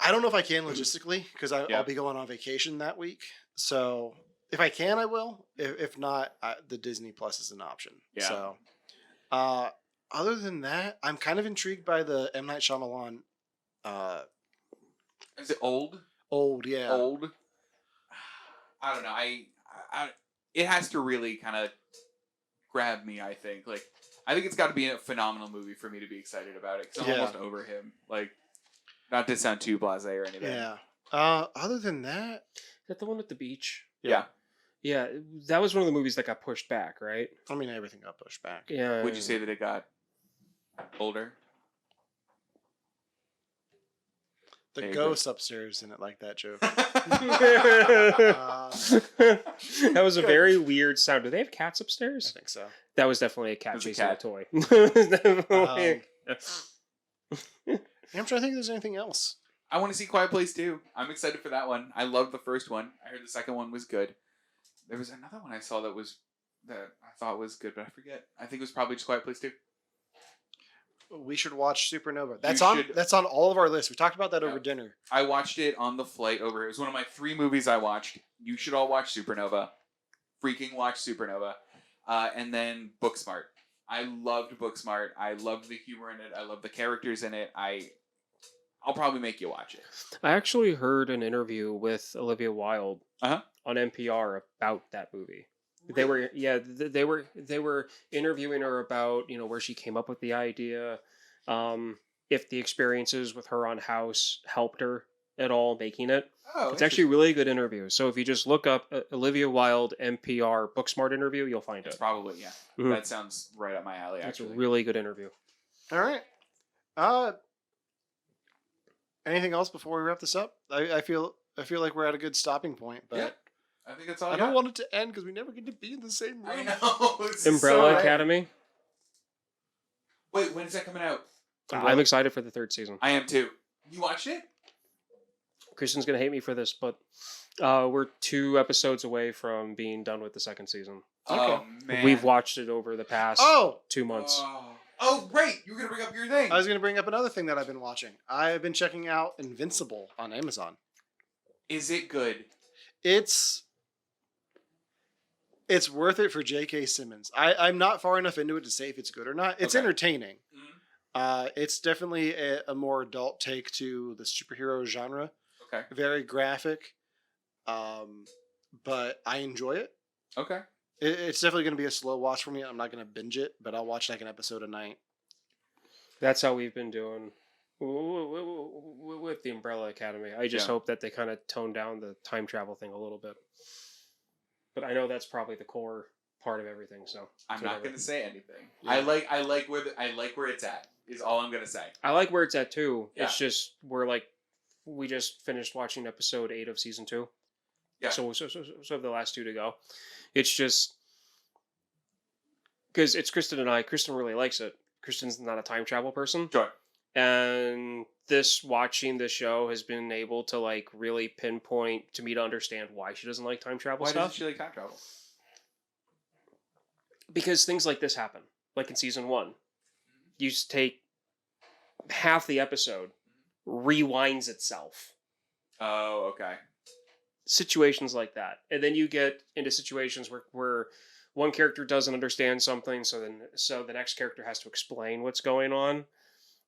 S2: I don't know if I can logistically because I'll be going on vacation that week. So if I can, I will. If not, the Disney Plus is an option.
S1: Yeah.
S2: So, other than that, I'm kind of intrigued by the M. Night Shyamalan.
S1: Is it old?
S2: Old, yeah.
S1: Old. I don't know. I it has to really kind of grab me. I think it's got to be a phenomenal movie for me to be excited about it. Because I'm almost over him. Not to sound too blasé or anything.
S2: Yeah. Other than that,
S3: Is that the one at the beach?
S1: Yeah.
S3: Yeah, that was one of the movies that got pushed back, right?
S2: I mean, everything got pushed back.
S3: Yeah.
S1: Would you say that it got older?
S2: The ghost upstairs didn't like that joke.
S3: That was a very weird sound. Do they have cats
S2: I
S3: upstairs?
S2: think so.
S3: That was definitely a cat
S1: was a
S3: chasing
S1: cat.
S3: a toy.
S2: I'm trying to think if there's anything else.
S1: I want to see Quiet Place 2. I'm excited for that one. I loved the first one. I heard the second one was good. There was another one I saw that I thought was good, but I forget. I think it was probably just Quiet Place 2.
S2: We should watch Supernova. That's on all of our lists. We talked about that over dinner.
S1: I watched it on the flight over. It was one of my 3 movies I watched. You should all watch Supernova. Freaking watch Supernova. And then Booksmart. I loved Booksmart. I loved the humor in it. I loved the characters in it. I'll probably make you watch it.
S3: I actually heard an interview with Olivia Wilde
S1: Uh-huh.
S3: on NPR about that movie. They were interviewing her about where she came up with the idea, if the experiences with her on House helped her at all making it.
S1: Oh,
S3: It's actually a really good interview. So if you just look up Olivia Wilde NPR Booksmart interview, you'll find
S1: it's
S3: it.
S1: probably, yeah.
S3: Mhm.
S1: That sounds right up my alley,
S3: It's a
S1: actually.
S3: really good interview.
S2: All right. Anything else before we wrap this up? I feel like we're at a good stopping point, but
S1: Yeah. I think that's all
S2: I don't want it to end because we never get to be in the same room.
S1: I know. It's
S3: Umbrella
S1: so-
S3: Academy.
S1: Wait, when is that coming out?
S3: I'm excited for the 3rd season.
S1: I am too. You watched it?
S3: Kristen's gonna hate me for this, but we're 2 episodes away from being done with the 2nd season.
S1: Oh, man.
S3: We've watched it over the past 2 months.
S1: Oh, right. You were going to bring up your thing.
S2: I was going to bring up another thing that I've been watching. I've been checking out Invincible on Amazon.
S1: Is it good?
S2: It's worth it for J.K. Simmons. I'm not far enough into it to say if it's good or not. It's
S1: Okay.
S2: entertaining.
S1: Mhm.
S2: It's definitely a more adult take to the superhero genre.
S1: Okay.
S2: Very graphic, but I enjoy it.
S1: Okay.
S2: It's definitely going to be a slow watch for me. I'm not going to binge it, but I'll watch like an episode a night.
S3: That's how we've been doing with the Umbrella Academy. I just hope that they kind of tone down the time travel thing a little bit. But I know that's probably the core part of everything. So
S1: I'm not going to say anything.
S2: Yeah.
S1: I like where it's at. Is all I'm going to say.
S3: I like where it's at too.
S1: Yeah.
S3: It's just we just finished watching episode 8 of season 2.
S1: Yeah.
S3: So the last 2 to go. It's just because it's Kristen and I. Kristen really likes it. Kristen's not a time travel person.
S1: Sure.
S3: And watching the show has been able to really pinpoint to me to understand why she doesn't like time travel
S1: Why
S3: stuff.
S1: doesn't she like time travel?
S3: Because things like this happen. Like in season 1. You just take half the episode, rewinds itself.
S1: Oh, okay.
S3: Situations like that. And then you get into situations where one character doesn't understand something, so the next character has to explain what's going on.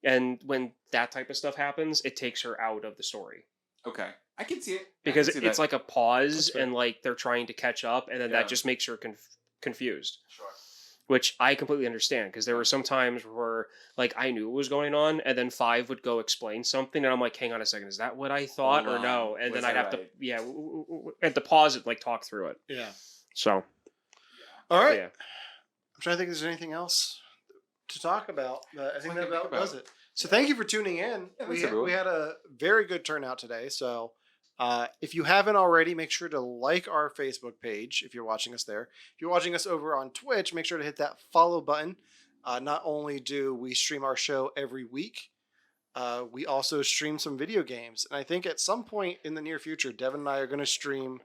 S3: And when that type of stuff happens, it takes her out of the story.
S1: Okay. I can see it.
S3: Because
S1: I can see
S3: it's
S1: that.
S3: like a pause,
S2: That's fair.
S3: and they're trying to catch up, and then
S1: Yeah.
S3: that just makes her confused.
S1: Sure.
S3: Which I completely understand, because there were some times where I knew what was going on, and then 5 would go explain something, and I'm like, hang on a second, is that what I thought
S1: Hold
S3: or no?
S1: on.
S3: And
S1: Was
S3: then I'd
S1: I
S3: have
S1: right?
S3: to pause it, talk through it.
S2: Yeah.
S3: So
S2: All right.
S3: yeah.
S2: I'm trying to think if there's anything else to talk about. But I think
S1: What
S2: that
S1: to think
S2: about does
S1: about?
S2: it. So thank you for tuning in.
S1: Yeah,
S2: we
S1: thanks, everyone.
S2: had a very good turnout today. So If you haven't already, make sure to like our Facebook page if you're watching us there. If you're watching us over on Twitch, make sure to hit that follow button. Not only do we stream our show every week, we also stream some video games. And I think at some point in the near future, Devin and I are going to stream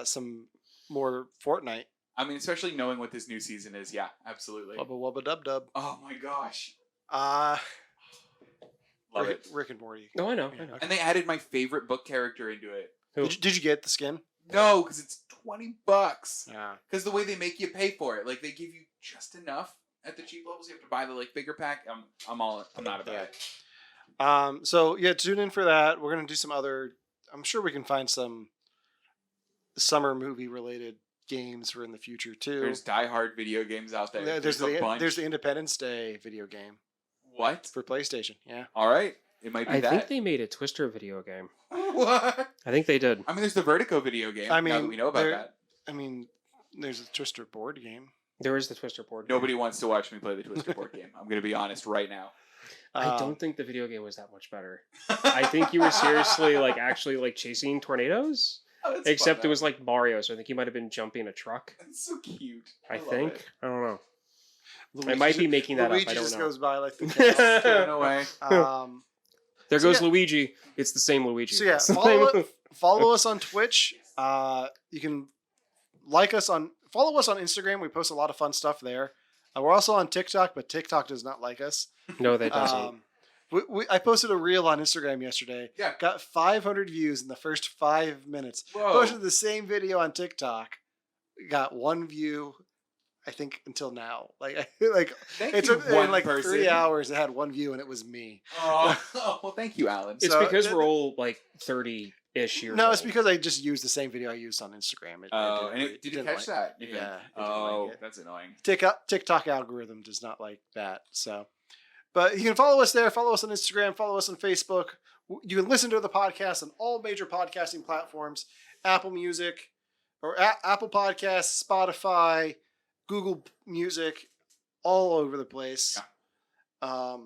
S2: some more Fortnite.
S1: I mean, especially knowing what this new season is. Yeah, absolutely.
S2: Wubba wubba dub dub.
S1: Oh my gosh. Love
S2: Rick,
S1: it.
S2: Rick and Morty.
S3: No, I know.
S2: Yeah.
S3: I know.
S1: And they added my favorite book character into it.
S3: Who?
S2: Did you get the skin?
S1: No, because it's $20.
S2: Yeah.
S1: Because the way they make you pay for it, like they give you just enough at the cheap levels. You have to buy the bigger pack. I'm not about it.
S2: So yeah, tune in for that. We're gonna do some other. I'm sure we can find some summer movie related games for in the future too.
S1: There's Die Hard video games out there.
S2: There's
S1: a bunch.
S2: there's the Independence Day video game
S1: What?
S2: for PlayStation. Yeah.
S1: All right. It might be
S3: I
S1: that.
S3: think they made a Twister video game.
S1: What?
S3: I think they did.
S1: I mean, there's the Vertigo video game.
S2: I
S1: now
S2: mean,
S1: that we know about that.
S2: I mean, there's a Twister board game.
S3: There is the Twister board game.
S1: Nobody wants to watch me play the Twister board game. I'm going to be honest right now.
S3: I don't think the video game was that much better. I think you were seriously actually chasing tornadoes.
S1: Oh, that's
S3: Except
S1: fun,
S3: it was like Mario, so I think you might have been jumping a truck.
S1: That's so cute.
S3: I
S1: love
S3: think.
S1: it.
S3: I don't know.
S2: Luigi
S3: I might be making that
S2: Luigi
S3: up. I don't
S2: just
S3: know.
S2: goes by like the cat.
S1: Thrown away.
S3: There
S2: So
S3: goes
S2: yeah.
S3: Luigi. It's the same Luigi.
S2: So yeah, follow us on Twitch. You can follow us on Instagram. We post a lot of fun stuff there. We're also on TikTok, but TikTok does not like us.
S3: No, they doesn't.
S2: I posted a reel on Instagram yesterday.
S1: Yeah.
S2: Got 500 views in the first 5 minutes.
S1: Whoa.
S2: Posted the same video on TikTok. Got 1 view, I think, until now.
S1: Thank
S2: it
S1: you,
S2: took
S1: one
S2: in like
S1: person.
S2: 3 hours. It had 1 view, and it was me.
S1: Oh, well, thank you, Alan.
S3: It's
S2: so-
S3: because we're all 30-ish years
S2: No,
S3: old.
S2: it's because I just used the same video I used on Instagram.
S1: Did you catch that? You think?
S2: Yeah. it didn't
S1: Oh,
S2: like it.
S1: that's annoying.
S2: TikTok algorithm does not like that. So, but you can follow us there. Follow us on Instagram. Follow us on Facebook. You can listen to the podcast on all major podcasting platforms: Apple Music, or Apple Podcasts, Spotify, Google Music, all over the place.
S1: Yeah.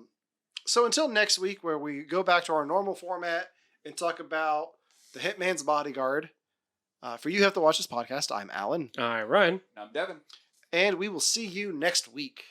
S2: So until next week, where we go back to our normal format and talk about The Hitman's Bodyguard. For You Have to Watch This Podcast, I'm Alan.
S3: All right, Ryan.
S1: I'm Devin.
S2: And we will see you next week.